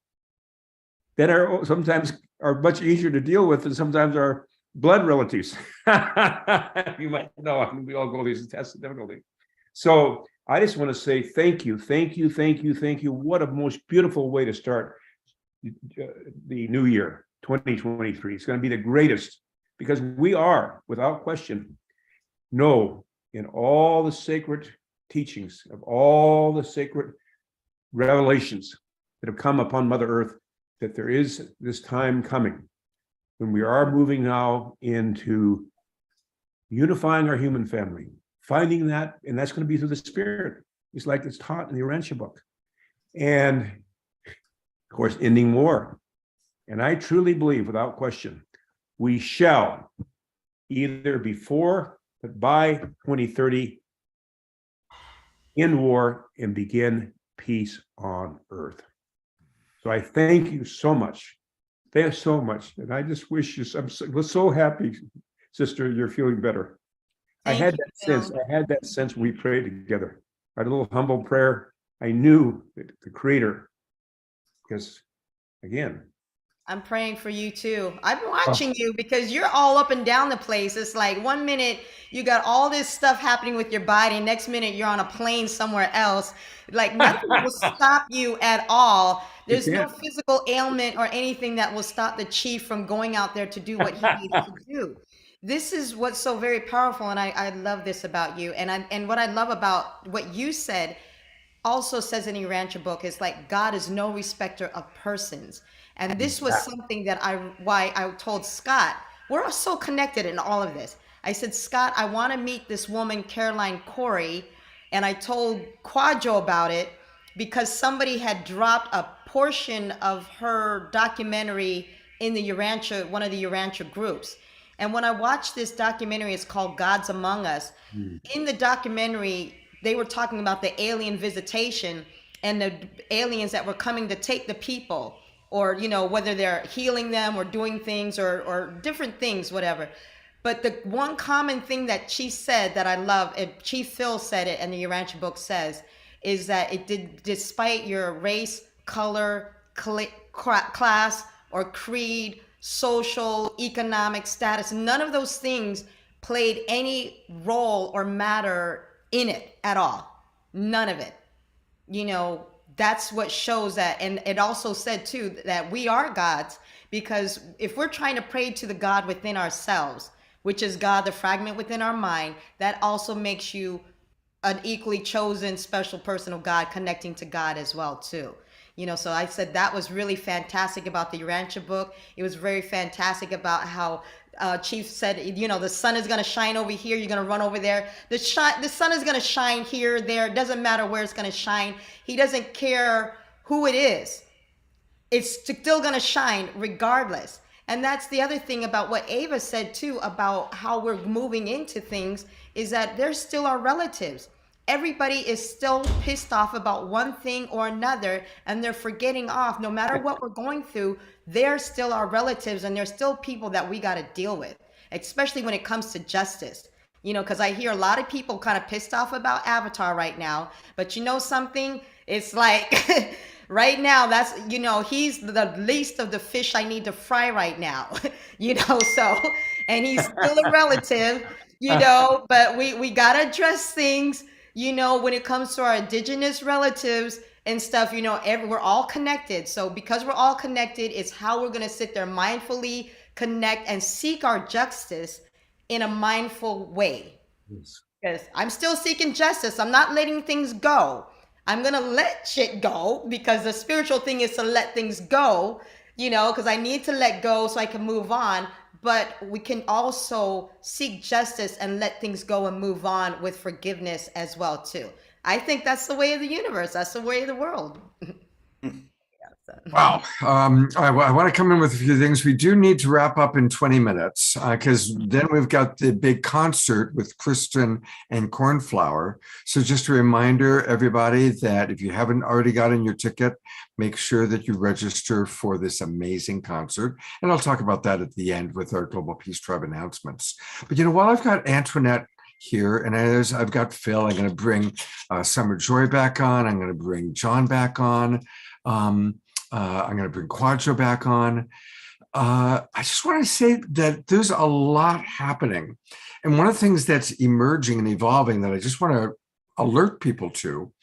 [SPEAKER 6] that are sometimes are much easier to deal with than sometimes our blood relatives. You might know, I mean, we all go through these tests of difficulty. So I just want to say thank you. What a most beautiful way to start the new year, 2023. It's going to be the greatest, because we are, without question, know in all the sacred teachings, of all the sacred revelations that have come upon Mother Earth, that there is this time coming when we are moving now into unifying our human family, finding that, and that's going to be through the Spirit. It's like it's taught in the Urantia book. And of course, ending war. And I truly believe, without question, we shall either before, but by 2030, end war and begin peace on earth. So I thank you so much. Thanks so much. And I just wish you, I'm so happy, sister, you're feeling better. I had that sense when we prayed together. Our little humble prayer. I knew that the Creator, because again,
[SPEAKER 4] I'm praying for you too. I've been watching you because you're all up and down the place. It's like 1 minute you got all this stuff happening with your body, next minute you're on a plane somewhere else. Like nothing will stop you at all. There's no physical ailment or anything that will stop the chief from going out there to do what he needs to do. This is what's so very powerful, and I love this about you. And what I love about what you said also says in the Urantia book is like God is no respecter of persons. And this was something that why I told Scott, we're so connected in all of this. I said, Scott, I want to meet this woman, Caroline Corey. And I told Quadro about it because somebody had dropped a portion of her documentary in the Urantia, one of the Urantia groups. And when I watched this documentary, it's called Gods Among Us. In the documentary, they were talking about the alien visitation and the aliens that were coming to take the people, or, you know, whether they're healing them or doing things or different things, whatever. But the one common thing that she said that I love, and Chief Phil said it, and the Urantia book says, is that it did, despite your race, color, class, or creed, social, economic status, none of those things played any role or matter in it at all. None of it. You know, that's what shows that. And it also said too that we are gods, because if we're trying to pray to the God within ourselves, which is God, the fragment within our mind, that also makes you an equally chosen special person of God, connecting to God as well too. You know, so I said that was really fantastic about the Urantia book. It was very fantastic about how Chief said, you know, the sun is going to shine over here. You're going to run over there. The sun is going to shine here, there. It doesn't matter where it's going to shine. He doesn't care who it is. It's still going to shine regardless. And that's the other thing about what Ava said too, about how we're moving into things, is that they're still our relatives. Everybody is still pissed off about one thing or another, and they're forgetting off, no matter what we're going through, they're still our relatives, and they're still people that we got to deal with, especially when it comes to justice. You know, because I hear a lot of people kind of pissed off about Avatar right now, but you know something? It's like right now, that's, you know, he's the least of the fish I need to fry right now, you know, so, and he's still a relative, you know, but we got to address things. You know, when it comes to our indigenous relatives and stuff, you know, we're all connected. So because we're all connected, it's how we're going to sit there mindfully connect and seek our justice in a mindful way. Because I'm still seeking justice. I'm not letting things go. I'm going to let shit go, because the spiritual thing is to let things go, you know, because I need to let go so I can move on. But we can also seek justice and let things go and move on with forgiveness as well too. I think that's the way of the universe. That's the way of the world.
[SPEAKER 2] Wow. I want to come in with a few things. We do need to wrap up in 20 minutes because then we've got the big concert with Kristen and Cornflower. So just a reminder, everybody, that if you haven't already gotten your ticket, make sure that you register for this amazing concert. And I'll talk about that at the end with our Global Peace Tribe announcements. But, you know, while I've got Antoinette here, and as I've got Phil, I'm going to bring Summer Joy back on. I'm going to bring John back on. I'm going to bring Quadro back on. I just want to say that there's a lot happening. And one of the things that's emerging and evolving that I just want to alert people to,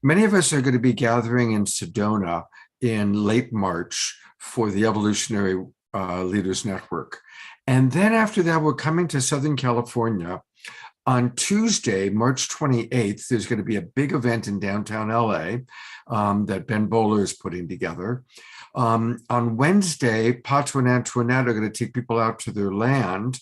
[SPEAKER 2] many of us are going to be gathering in Sedona in late March for the Evolutionary Leaders Network. And then after that, we're coming to Southern California On Tuesday, March 28th, there's going to be a big event in downtown LA that Ben Bowler is putting together. On Wednesday, Pato and Antoinette are going to take people out to their land.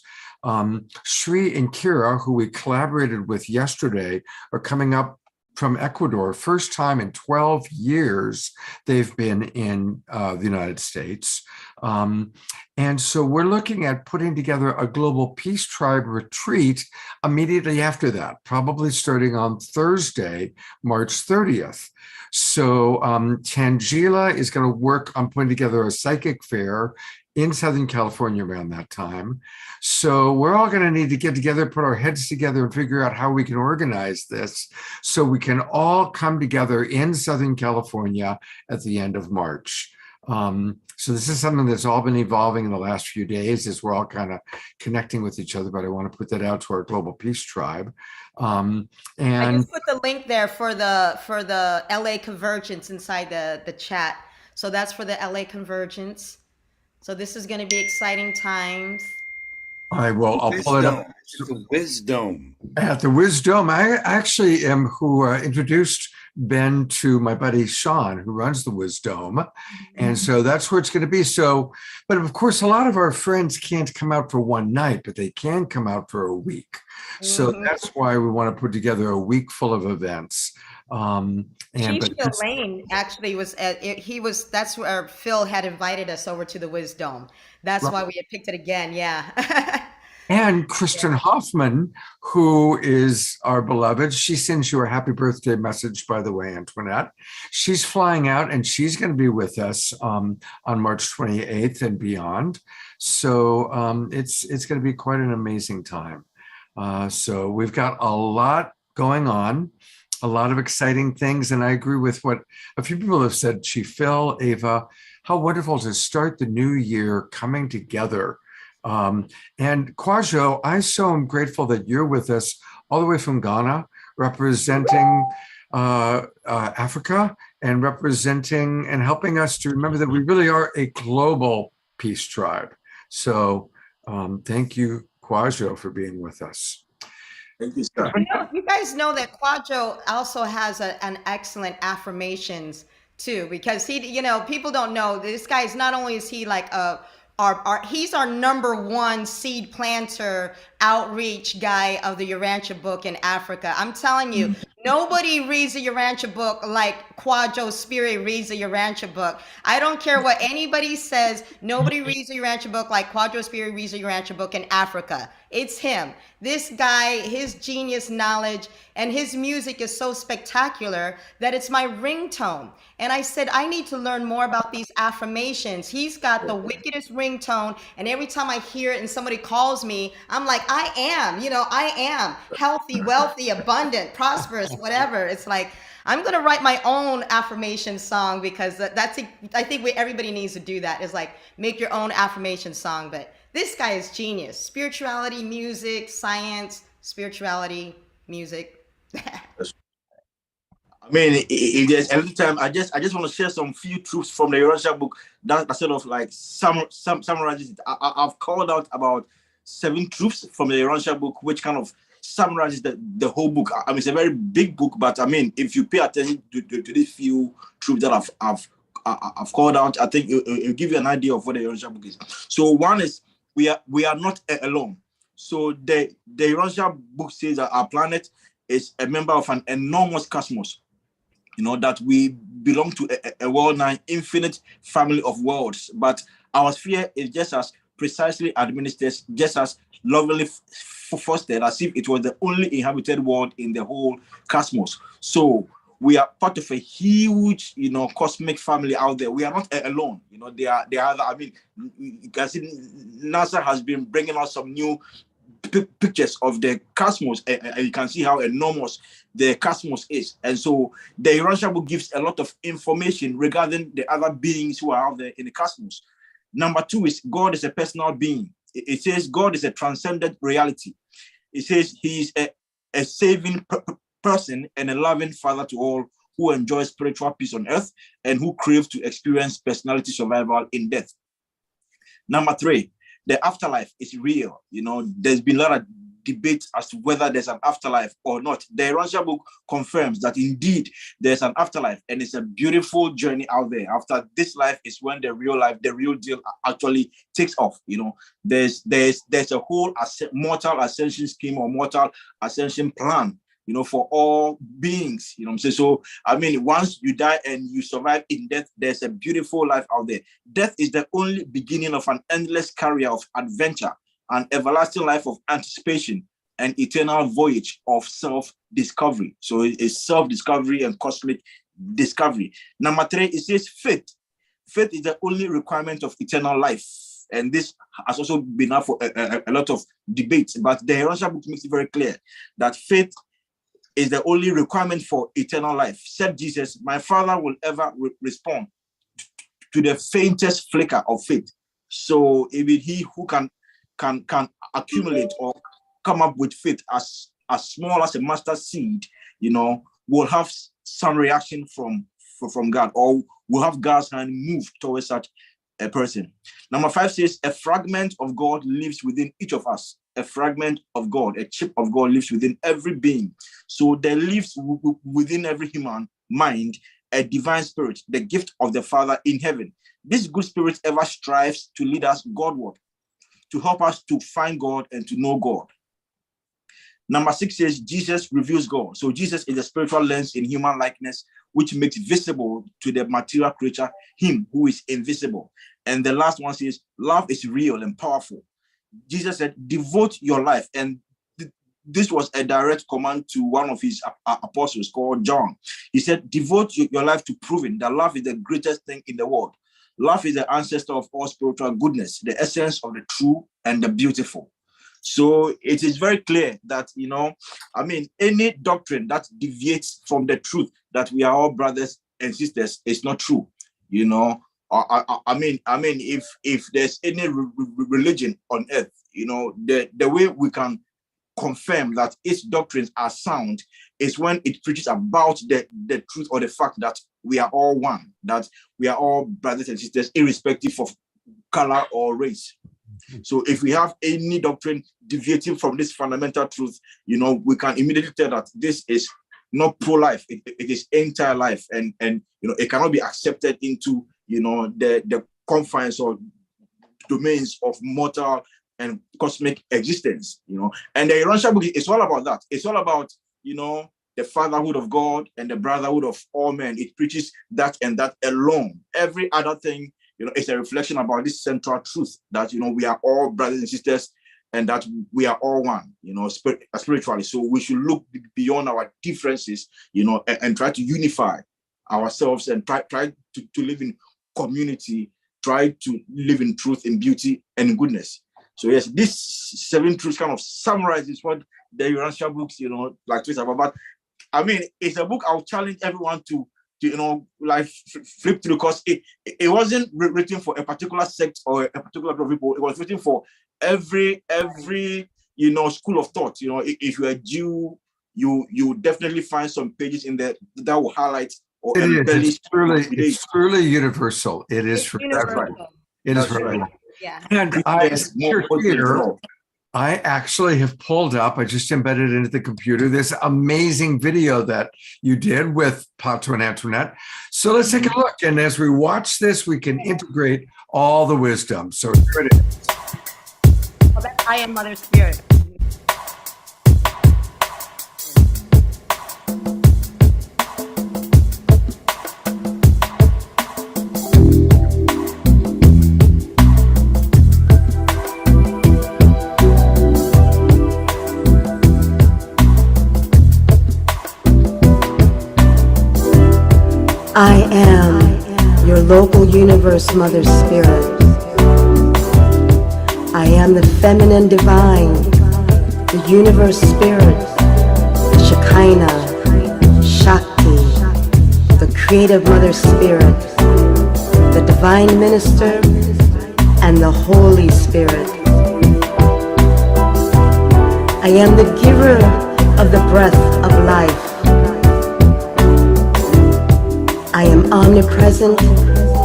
[SPEAKER 2] Sri and Kira, who we collaborated with yesterday, are coming up from Ecuador. First time in 12 years they've been in the United States. And so we're looking at putting together a Global Peace Tribe retreat immediately after that, probably starting on Thursday, March 30th. So Tangela is going to work on putting together a psychic fair in Southern California around that time. So we're all going to need to get together, put our heads together and figure out how we can organize this so we can all come together in Southern California at the end of March. So this is something that's all been evolving in the last few days as we're all kind of connecting with each other, but I want to put that out to our Global Peace Tribe.
[SPEAKER 4] I just put the link there for the LA Convergence inside the chat. So that's for the LA Convergence. So this is going to be exciting times.
[SPEAKER 2] I'll pull it up.
[SPEAKER 12] The Wisdom.
[SPEAKER 2] At the Wisdom, I actually am who introduced Ben to my buddy Sean, who runs the Wisdom. And so that's where it's going to be. So, but of course, a lot of our friends can't come out for one night, but they can come out for a week. So that's why we want to put together a week full of events.
[SPEAKER 4] Chief Phil Lane actually that's where Phil had invited us over to the Wisdom. That's why we had picked it again. Yeah.
[SPEAKER 2] And Kristen Hoffman, who is our beloved, she sends you a happy birthday message, by the way, Antoinette. She's flying out and she's going to be with us on March 28th and beyond. So it's going to be quite an amazing time. So we've got a lot going on, a lot of exciting things. And I agree with what a few people have said, Chief Phil, Ava, how wonderful to start the new year coming together. And Kwajo, I so am grateful that you're with us all the way from Ghana, representing Africa and representing and helping us to remember that we really are a global peace tribe. So thank you, Kwajo, for being with us.
[SPEAKER 11] Thank you, sir.
[SPEAKER 4] You guys know that Kwajo also has an excellent affirmations too, because people don't know this guy is not only is he like he's our #1 seed planter outreach guy of the Urantia book in Africa. I'm telling you, nobody reads the Urantia book like Kwajo Spirit reads the Urantia book. I don't care what anybody says. Nobody reads the Urantia book like Kwajo Spirit reads the Urantia book in Africa. It's him. This guy, his genius knowledge and his music is so spectacular that it's my ringtone. And I said, I need to learn more about these affirmations. He's got the wickedest ringtone. And every time I hear it and somebody calls me, I'm like, I am healthy, wealthy, abundant, prosperous, whatever. It's like, I'm going to write my own affirmation song because I think everybody needs to do that, is like make your own affirmation song. But this guy is genius. Spirituality, music, science, spirituality, music.
[SPEAKER 11] I mean, every time I just want to share some few truths from the Urantia book that sort of like summarizes it. I've called out about 7 truths from the Urantia book, which kind of summarizes the whole book. I mean, it's a very big book, but I mean, if you pay attention to these few truths that I've called out, I think it'll give you an idea of what the Urantia book is. So one is we are not alone. So the Urantia book says that our planet is a member of an enormous cosmos. You know, that we belong to a world-nigh infinite family of worlds, but our sphere is just as precisely administered, just as lovingly fostered as if it was the only inhabited world in the whole cosmos. So we are part of a huge, cosmic family out there. We are not alone. They are. I mean, you can see NASA has been bringing us some new pictures of the cosmos, and you can see how enormous the cosmos is. And so the Urantia book gives a lot of information regarding the other beings who are out there in the cosmos. Number 2 is God is a personal being. It says God is a transcendent reality. It says he is a saving person and a loving father to all who enjoy spiritual peace on earth and who crave to experience personality survival in death. Number 3, the afterlife is real. There's been a lot of debate as to whether there's an afterlife or not. The Urantia book confirms that indeed there's an afterlife, and it's a beautiful journey out there. After this life is when the real life, the real deal actually takes off. You know, there's a whole mortal ascension scheme or mortal ascension plan, you know, for all beings, you know what I'm saying? So, I mean, once you die and you survive in death, there's a beautiful life out there. Death is the only beginning of an endless career of adventure, an everlasting life of anticipation, and eternal voyage of self-discovery. So it's self-discovery and cosmic discovery. Number 3, it says faith. Faith is the only requirement of eternal life. And this has also been up for a lot of debates, but the Urantia book makes it very clear that faith is the only requirement for eternal life. Said Jesus, my Father will ever respond to the faintest flicker of faith. So even he who can accumulate or come up with faith as small as a mustard seed, you know, will have some reaction from God, or will have God's hand move towards such a person. Number 5 says, a fragment of God lives within each of us. A fragment of God, a chip of God lives within every being. So there lives within every human mind a divine spirit, the gift of the Father in heaven. This good spirit ever strives to lead us Godward, to help us to find God and to know God. Number 6 says, Jesus reveals God. So Jesus is a spiritual lens in human likeness, which makes visible to the material creature him who is invisible. And the last one says, love is real and powerful. Jesus said, devote your life. And this was a direct command to one of his apostles called John. He said, devote your life to proving that love is the greatest thing in the world. Love is the ancestor of all spiritual goodness, the essence of the true and the beautiful. So it is very clear that, you know, I mean, any doctrine that deviates from the truth that we are all brothers and sisters is not true. You know, I mean, if there's any religion on earth, you know, the way we can confirm that its doctrines are sound is when it preaches about the truth or the fact that we are all one, that we are all brothers and sisters, irrespective of color or race. So if we have any doctrine deviating from this fundamental truth, you know, we can immediately tell that this is not pro-life, it is entire life, and you know, it cannot be accepted into, you know, the confines or domains of mortal and cosmic existence, you know. And the Urantia book is all about that. It's all about, you know, the fatherhood of God and the brotherhood of all men. It preaches that and that alone. Every other thing, you know, it's a reflection about this central truth that, you know, we are all brothers and sisters and that we are all one, you know, spiritually. So we should look beyond our differences, you know, and try to unify ourselves and try to live in community, try to live in truth, in beauty, and in goodness. So yes, this 7 truths kind of summarizes what the Urantia books, you know, like twist about. But I mean, it's a book I'll challenge everyone to you know, like flip through, because it wasn't written for a particular sect or a particular group of people. It was written for every you know, school of thought. You know, if you're a Jew, you definitely find some pages in there that will highlight or embellish.
[SPEAKER 2] It's truly universal. It is for everyone. It is for everyone.
[SPEAKER 4] Yeah.
[SPEAKER 2] And I actually have pulled up, I just embedded into the computer, this amazing video that you did with Pato and Antoinette. So let's take a look. And as we watch this, we can integrate all the wisdom. So here it is.
[SPEAKER 4] Well, that's I Am Mother Spirit.
[SPEAKER 15] I am your local universe mother spirit. I am the feminine divine, the universe spirit, the Shekinah, Shakti, the creative mother spirit, the divine minister, and the Holy Spirit. I am the giver of the breath of life. I am omnipresent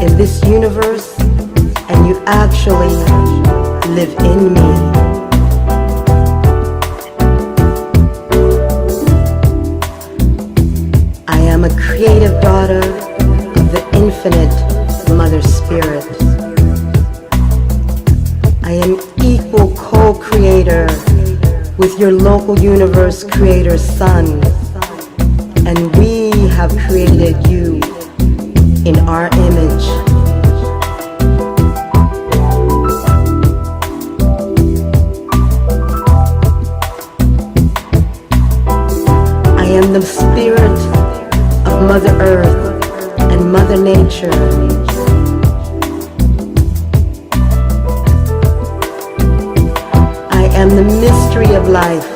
[SPEAKER 15] in this universe, and you actually live in me. a creative daughter of the infinite Mother Spirit. I am equal co-creator with your local universe creator Sun, and we have created you in our image. I am the spirit of Mother Earth and Mother Nature. I am the mystery of life,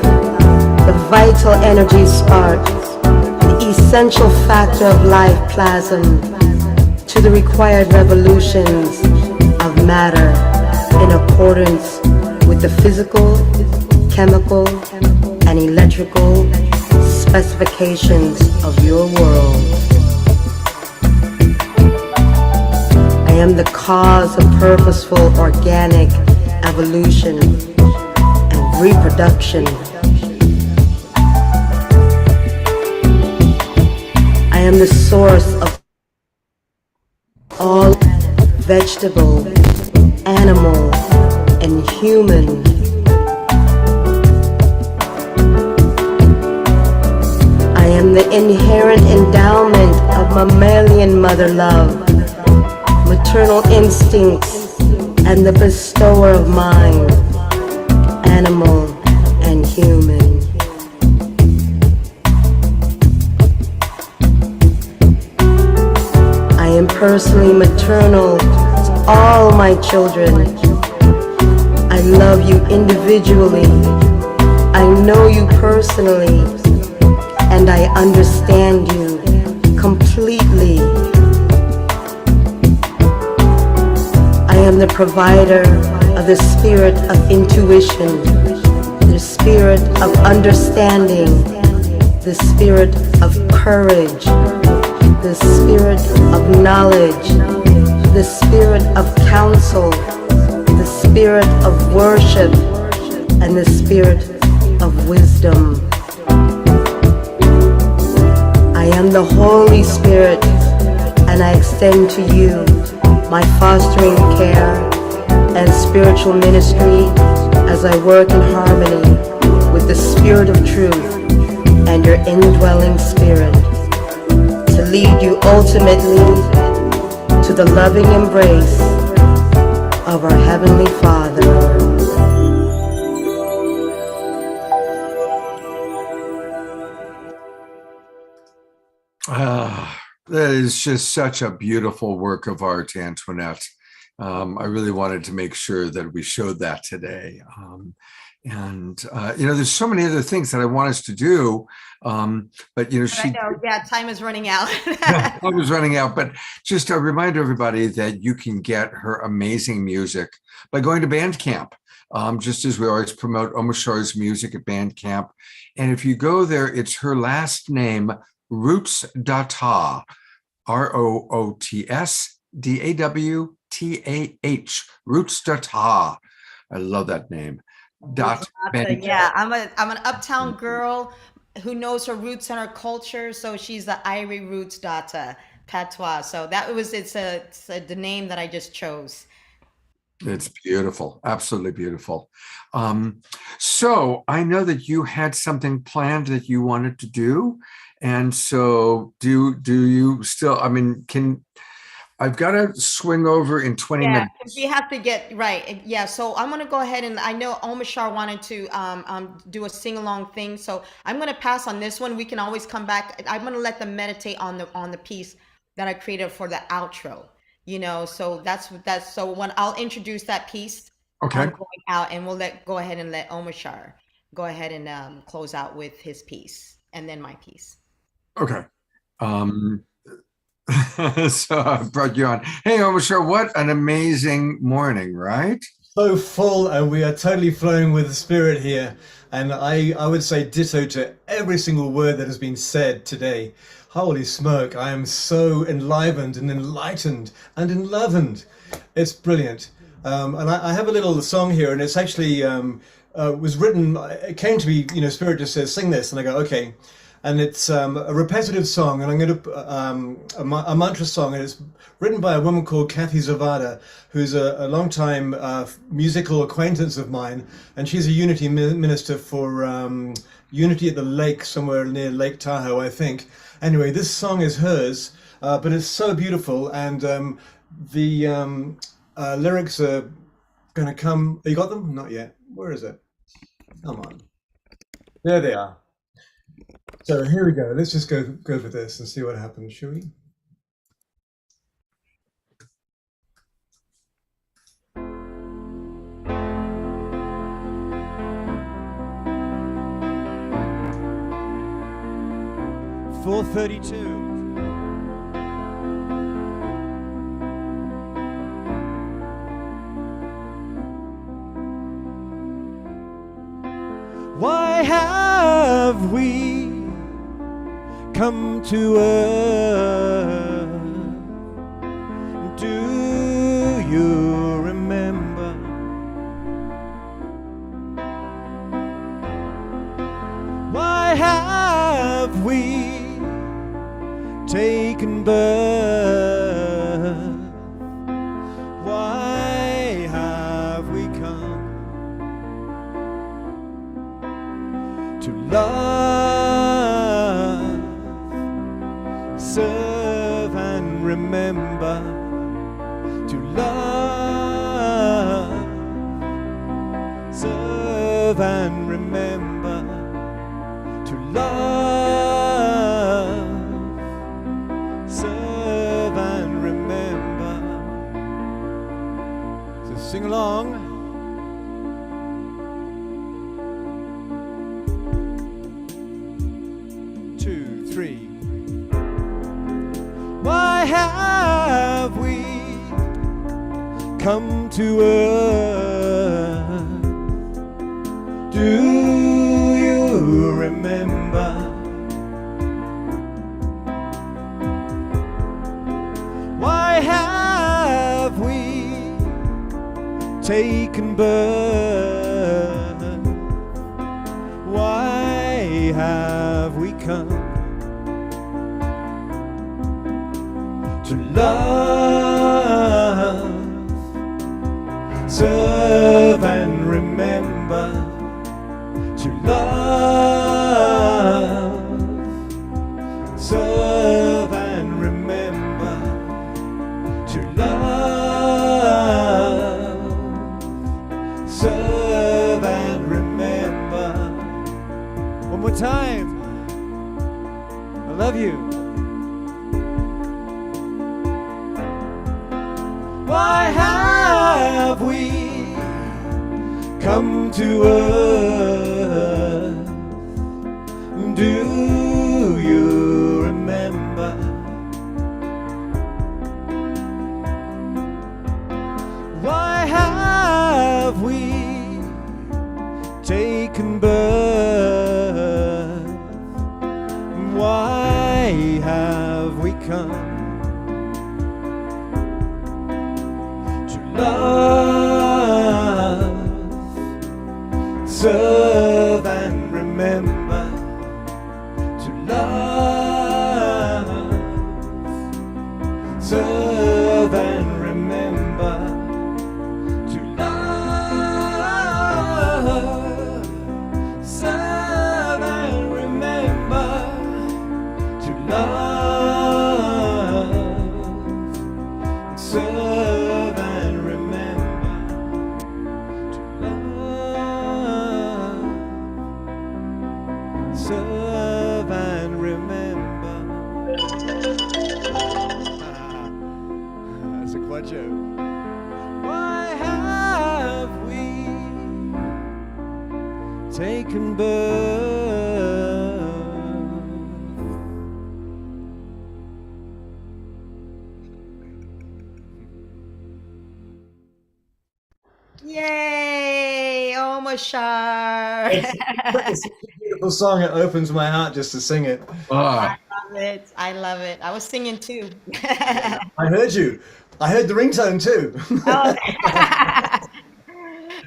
[SPEAKER 15] the vital energy spark, the essential factor of life plasm to the required revolutions of matter in accordance with the physical, chemical, and electrical specifications of your world. I am the cause of purposeful organic evolution and reproduction. I am the source of all vegetable, animal, and human. I am the inherent endowment of mammalian mother love, maternal instincts, and the bestower of mind, animal and human. I am personally maternal to all my children. I love you individually. I know you personally, and I understand you completely. I am the provider of the spirit of intuition, the spirit of understanding, the spirit of courage, the spirit of knowledge, the spirit of counsel, the spirit of worship, and the spirit of wisdom. I am the Holy Spirit, and I extend to you my fostering care and spiritual ministry as I work in harmony with the Spirit of truth and your indwelling spirit to lead you ultimately to the loving embrace of our Heavenly Father.
[SPEAKER 2] That is just such a beautiful work of art, Antoinette. I really wanted to make sure that we showed that today. There's so many other things that I want us to do, but
[SPEAKER 4] I know, yeah, time is running out.
[SPEAKER 2] Time is running out, but just a reminder, everybody, that you can get her amazing music by going to Bandcamp. Just as we always promote Omashar's music at Bandcamp. And if you go there, it's her last name, Roots Datah, ROOTSDAWTAH, Roots Datah. I love that name.
[SPEAKER 4] Yeah, I'm an uptown girl who knows her roots and her culture. So she's the Irie Roots Data Patois. So it's the name that I just chose.
[SPEAKER 2] It's beautiful, absolutely beautiful. So I know that you had something planned that you wanted to do, and so do you still? I mean, I've got to swing over in 20 minutes.
[SPEAKER 4] We have to get right. Yeah, so I'm gonna go ahead, and I know Omashar wanted to do a sing-along thing, so I'm gonna pass on this one. We can always come back. I'm gonna let them meditate on the piece that I created for the outro. So that's so when I'll introduce that piece.
[SPEAKER 2] Okay.
[SPEAKER 4] Going out, and we'll go ahead and let Omashar go ahead and close out with his piece, and then my piece.
[SPEAKER 2] Okay. So I brought you on. Hey, Omashar, what an amazing morning, right?
[SPEAKER 5] So full, and we are totally flowing with the spirit here. And I would say ditto to every single word that has been said today. Holy smoke, I am so enlivened and enlightened and enlivened. It's brilliant. And I have a little song here, and it's actually was written, it came to me, Spirit just says, sing this. And I go, okay. and it's a repetitive song, and I'm going to a mantra song, and it's written by a woman called Kathy Zavada, who's a longtime musical acquaintance of mine, and she's a Unity minister for Unity at the Lake, somewhere near Lake Tahoe, I think. Anyway, this song is hers, but it's so beautiful, and the lyrics are going to come. You got them? Not yet. Where is it? Come on. There they are. So here we go. Let's just go for this and see what happens, shall we?
[SPEAKER 10] .432. Why have we come to earth? Do you remember? Why have we taken birth? Why have we come to love, serve and remember? To love, serve and remember. To love, serve and remember. So sing along. Two, three. Why have we come to earth? Do you remember? Why have we taken birth? Why have we come to love, serve and remember? To love, serve and remember. To love, serve and remember. One more time. I love you. Why have we come to earth? Do you remember? Why have we taken birth? Why have we come to love, serve and remember? To love, serve and remember. To love, serve and remember. To love, serve and remember. To love, serve and remember. That's a quadro. Why have we taken birth?
[SPEAKER 4] Yay! Oh, Mashar.
[SPEAKER 5] It's a beautiful song. It opens my heart just to sing it.
[SPEAKER 4] I love it. I love it. I was singing too.
[SPEAKER 5] I heard you. I heard the ringtone too.
[SPEAKER 4] Oh.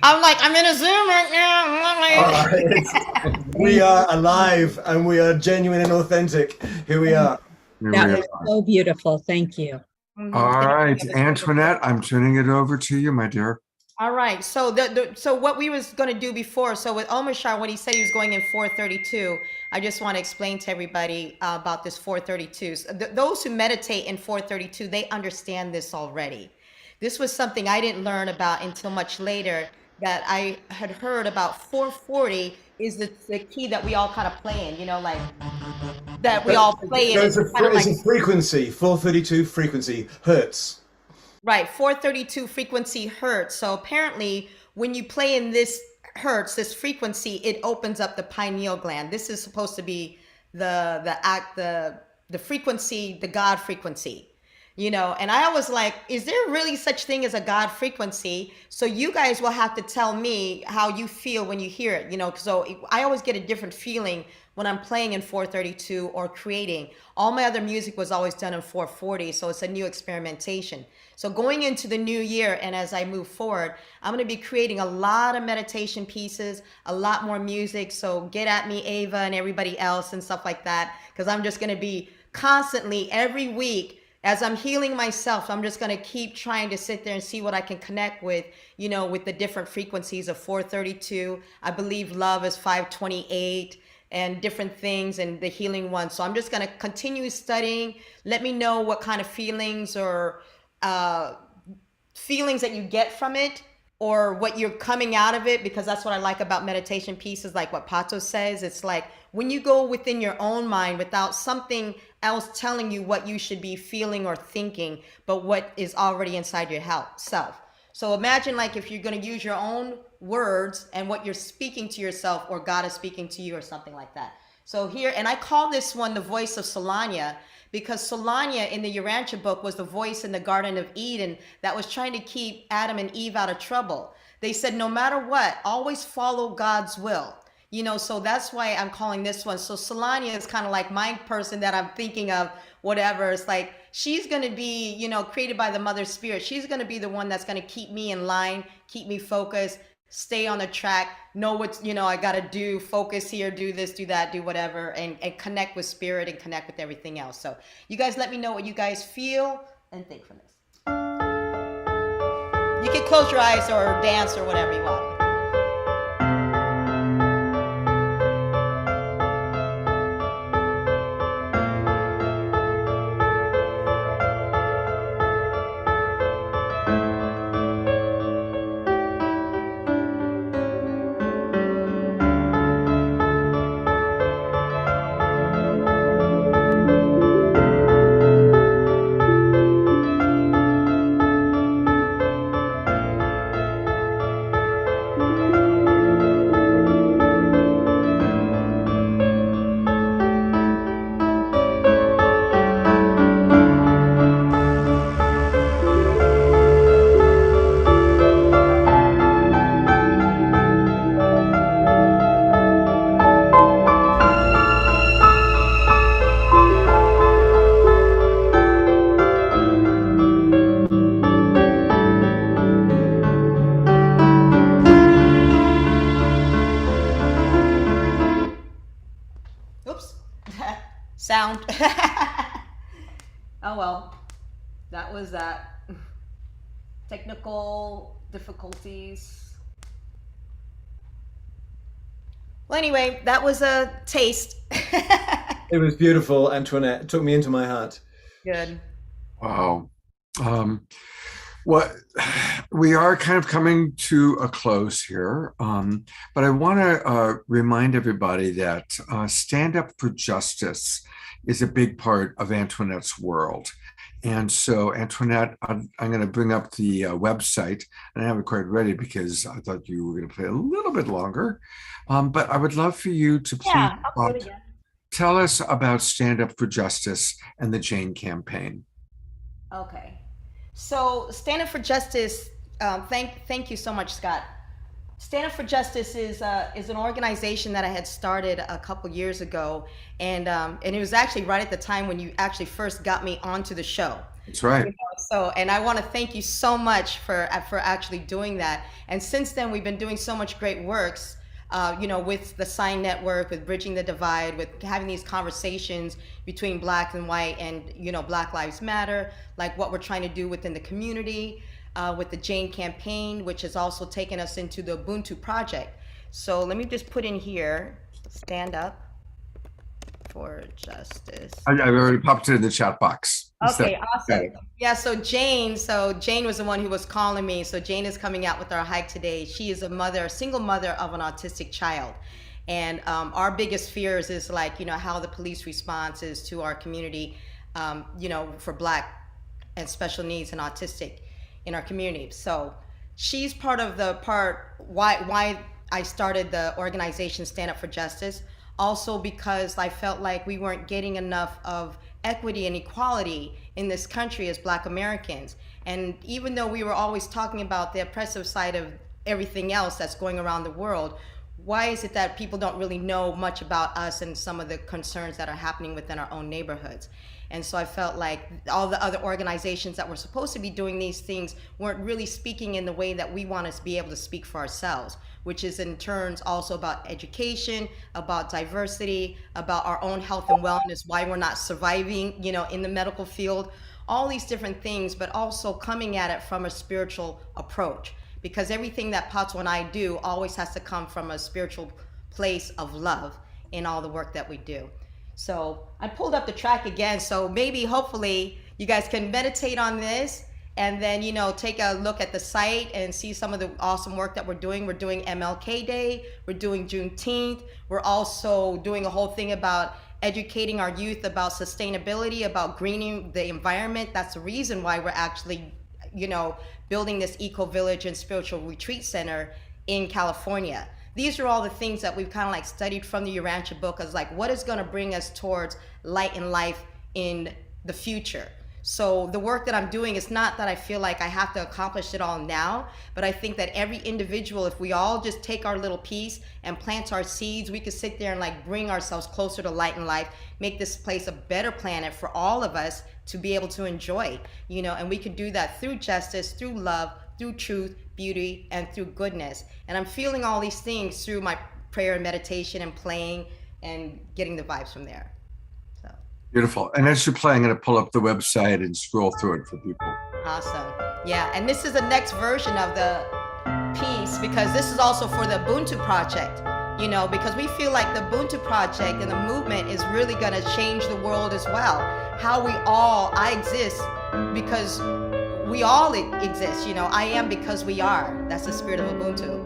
[SPEAKER 4] I'm like, I'm in a Zoom right now.
[SPEAKER 5] All right. We are alive and we are genuine and authentic. Here we are.
[SPEAKER 3] That was so beautiful. Thank you.
[SPEAKER 2] All right, Antoinette, I'm turning it over to you, my dear.
[SPEAKER 4] All right. So so what we was going to do before, so with Omashar, when he said he was going in 432, I just want to explain to everybody about this 432. So those who meditate in 432, they understand this already. This was something I didn't learn about until much later, that I had heard about 440 is the key that we all kind of play in, you know, like that we all play in.
[SPEAKER 5] It's a frequency, 432 frequency, hertz.
[SPEAKER 4] Right, 432 frequency hertz. So apparently when you play in this hertz, this frequency, it opens up the pineal gland. This is supposed to be the frequency, the God frequency. You know, and I was like, is there really such thing as a God frequency? So you guys will have to tell me how you feel when you hear it, you know, so I always get a different feeling when I'm playing in 432 or creating. All my other music was always done in 440, so it's a new experimentation. So going into the new year and as I move forward, I'm going to be creating a lot of meditation pieces, a lot more music. So get at me, Ava, and everybody else and stuff like that, because I'm just going to be constantly every week. As I'm healing myself, I'm just going to keep trying to sit there and see what I can connect with, you know, with the different frequencies of 432. I believe love is 528 and different things and the healing one. So I'm just going to continue studying. Let me know what kind of feelings or feelings that you get from it or what you're coming out of it, because that's what I like about meditation pieces, like what Pato says. It's like when you go within your own mind without something else telling you what you should be feeling or thinking, but what is already inside your self. So imagine like if you're going to use your own words and what you're speaking to yourself, or God is speaking to you or something like that. So here, and I call this one the voice of Solania, because Solania in the Urantia book was the voice in the Garden of Eden that was trying to keep Adam and Eve out of trouble. They said, no matter what, always follow God's will. You know, so that's why I'm calling this one. So Solania is kind of like my person that I'm thinking of, whatever. It's like, she's going to be, you know, created by the Mother Spirit. She's going to be the one that's going to keep me in line, keep me focused, stay on the track, know what's, you know, I got to do, focus here, do this, do that, do whatever, and connect with spirit and connect with everything else. So you guys let me know what you guys feel and think from this. You can close your eyes or dance or whatever you want. Sound. Oh well, that was that. Technical difficulties. Well, anyway, that was a taste.
[SPEAKER 5] It was beautiful, Antoinette. It took me into my heart.
[SPEAKER 4] Good.
[SPEAKER 2] Wow. Well, we are kind of coming to a close here, but I want to remind everybody that Stand Up for Justice is a big part of Antoinette's world. And so, Antoinette, I'm going to bring up the website, and I have it quite ready because I thought you were going to play a little bit longer. But I would love for you to please tell us about Stand Up for Justice and the Jane campaign.
[SPEAKER 4] Okay. So Stand Up for Justice, thank you so much, Scott. Stand Up for Justice is an organization that I had started a couple years ago, and it was actually right at the time when you actually first got me onto the show.
[SPEAKER 2] That's right.
[SPEAKER 4] You know, so, and I want to thank you so much for actually doing that. And since then, we've been doing so much great works. with the Sign Network, with Bridging the Divide, with having these conversations between Black and white and, Black Lives Matter, like what we're trying to do within the community, with the Jane campaign, which has also taken us into the Ubuntu project. So let me just put in here, stand up for justice.
[SPEAKER 2] I've already popped it in the chat box.
[SPEAKER 4] Okay, awesome. Yeah, so Jane was the one who was calling me. So Jane is coming out with our hike today. She is a single mother of an autistic child. And our biggest fears is how the police response is to our community, for Black and special needs and autistic in our community. So she's part of why I started the organization Stand Up for Justice. Also because I felt like we weren't getting enough of equity and equality in this country as Black Americans. And even though we were always talking about the oppressive side of everything else that's going around the world, why is it that people don't really know much about us and some of the concerns that are happening within our own neighborhoods? And so I felt like all the other organizations that were supposed to be doing these things weren't really speaking in the way that we want to be able to speak for ourselves, which is in turns also about education, about diversity, about our own health and wellness, why we're not surviving, in the medical field, all these different things, but also coming at it from a spiritual approach. Because everything that Pato and I do always has to come from a spiritual place of love in all the work that we do. So I pulled up the track again, so maybe hopefully you guys can meditate on this and then, take a look at the site and see some of the awesome work that we're doing. We're doing MLK Day, we're doing Juneteenth, we're also doing a whole thing about educating our youth about sustainability, about greening the environment. That's the reason why we're actually, building this Eco Village and Spiritual Retreat Center in California. These are all the things that we've kind of studied from the Urantia book as what is going to bring us towards light and life in the future. So the work that I'm doing is not that I feel like I have to accomplish it all now, but I think that every individual, if we all just take our little piece and plant our seeds, we could sit there and bring ourselves closer to light and life, make this place a better planet for all of us to be able to enjoy, and we could do that through justice, through love, through truth, beauty, and through goodness. And I'm feeling all these things through my prayer and meditation and playing and getting the vibes from there. So
[SPEAKER 2] beautiful. And as you're playing, I'm going to pull up the website and scroll through it for people.
[SPEAKER 4] Awesome. Yeah, and this is the next version of the piece because this is also for the Ubuntu project, because we feel like the Ubuntu project and the movement is really going to change the world as well. I exist because we all exist, I am because we are. That's the spirit of Ubuntu.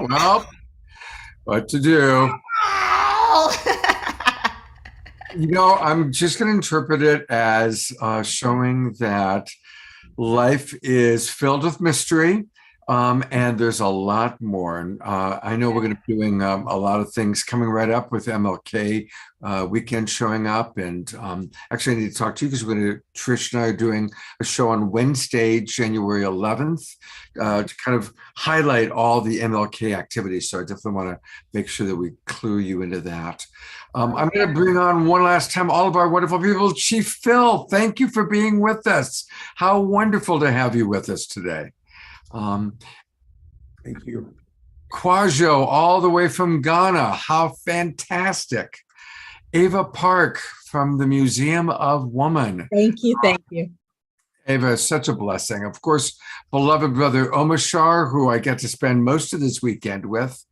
[SPEAKER 2] Well, what to do? I'm just going to interpret it as showing that life is filled with mystery. And there's a lot more. And I know we're going to be doing a lot of things coming right up with MLK weekend showing up. And actually, I need to talk to you because Trish and I are doing a show on Wednesday, January 11th, to kind of highlight all the MLK activities. So I definitely want to make sure that we clue you into that. I'm going to bring on one last time all of our wonderful people. Chief Phil, thank you for being with us. How wonderful to have you with us today.
[SPEAKER 6] Thank you.
[SPEAKER 2] Kwajo, all the way from Ghana. How fantastic. Ava Park from the Museum of Woman.
[SPEAKER 3] Thank you. Thank you.
[SPEAKER 2] Ava, such a blessing. Of course, beloved brother Omashar, who I get to spend most of this weekend with.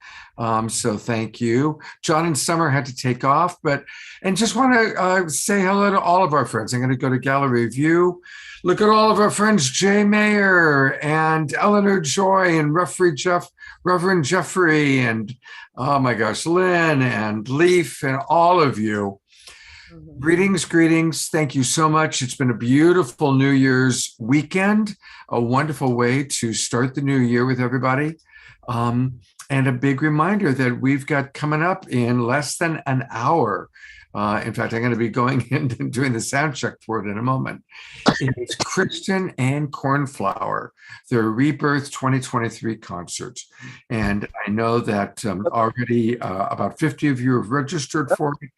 [SPEAKER 2] So thank you. John and Summer had to take off, and just want to say hello to all of our friends. I'm going to go to Gallery View. Look at all of our friends, Jay Mayer and Eleanor Joy and Reverend Jeffrey and, oh my gosh, Lynn and Leaf and all of you. Greetings. Thank you so much. It's been a beautiful New Year's weekend, a wonderful way to start the new year with everybody. And a big reminder that we've got coming up in less than an hour. In fact, I'm going to be going in and doing the sound check for it in a moment. It's Kristen and Cornflower, their Rebirth 2023 concert. And I know that already about 50 of you have registered for it.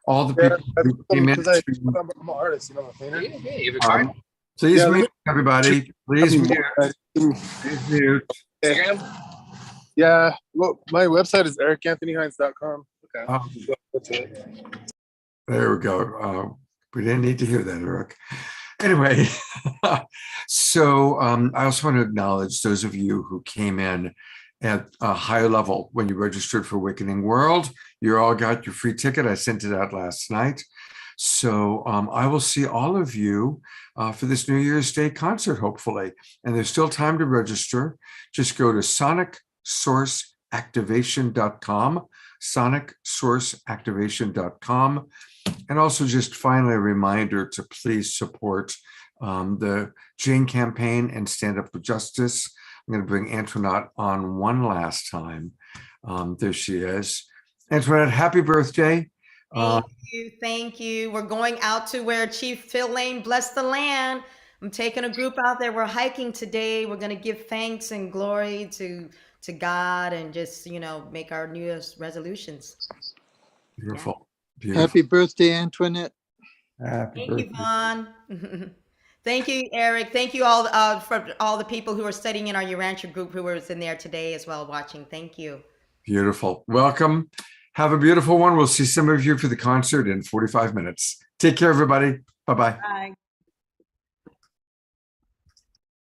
[SPEAKER 2] All the people who came in.
[SPEAKER 16] I'm an artist, you know, I'm a painter.
[SPEAKER 2] Please mute everybody. Please mute.
[SPEAKER 16] Yeah, well, my website is ericanthonyhines.com. Okay. That's it.
[SPEAKER 2] There we go. We didn't need to hear that, Eric. Anyway, so I also want to acknowledge those of you who came in at a higher level when you registered for Awakening World. You all got your free ticket. I sent it out last night. So I will see all of you for this New Year's Day concert, hopefully. And there's still time to register. Just go to sonicsourceactivation.com, sonicsourceactivation.com. And also just finally a reminder to please support the Jane campaign and Stand Up for Justice. I'm going to bring Antoinette on one last time. There she is. Antoinette, happy birthday.
[SPEAKER 4] Thank you. We're going out to where Chief Phil Lane blessed the land. I'm taking a group out there. We're hiking today. We're going to give thanks and glory to God and just, make our New Year's resolutions.
[SPEAKER 2] Beautiful.
[SPEAKER 17] Happy birthday, Antoinette.
[SPEAKER 4] Thank you, Vaughn. Thank you, Eric. Thank you all for all the people who are studying in our Urantia group who was in there today as well watching. Thank you.
[SPEAKER 2] Beautiful. Welcome. Have a beautiful one. We'll see some of you for the concert in 45 minutes. Take care, everybody. Bye-bye.
[SPEAKER 4] Bye.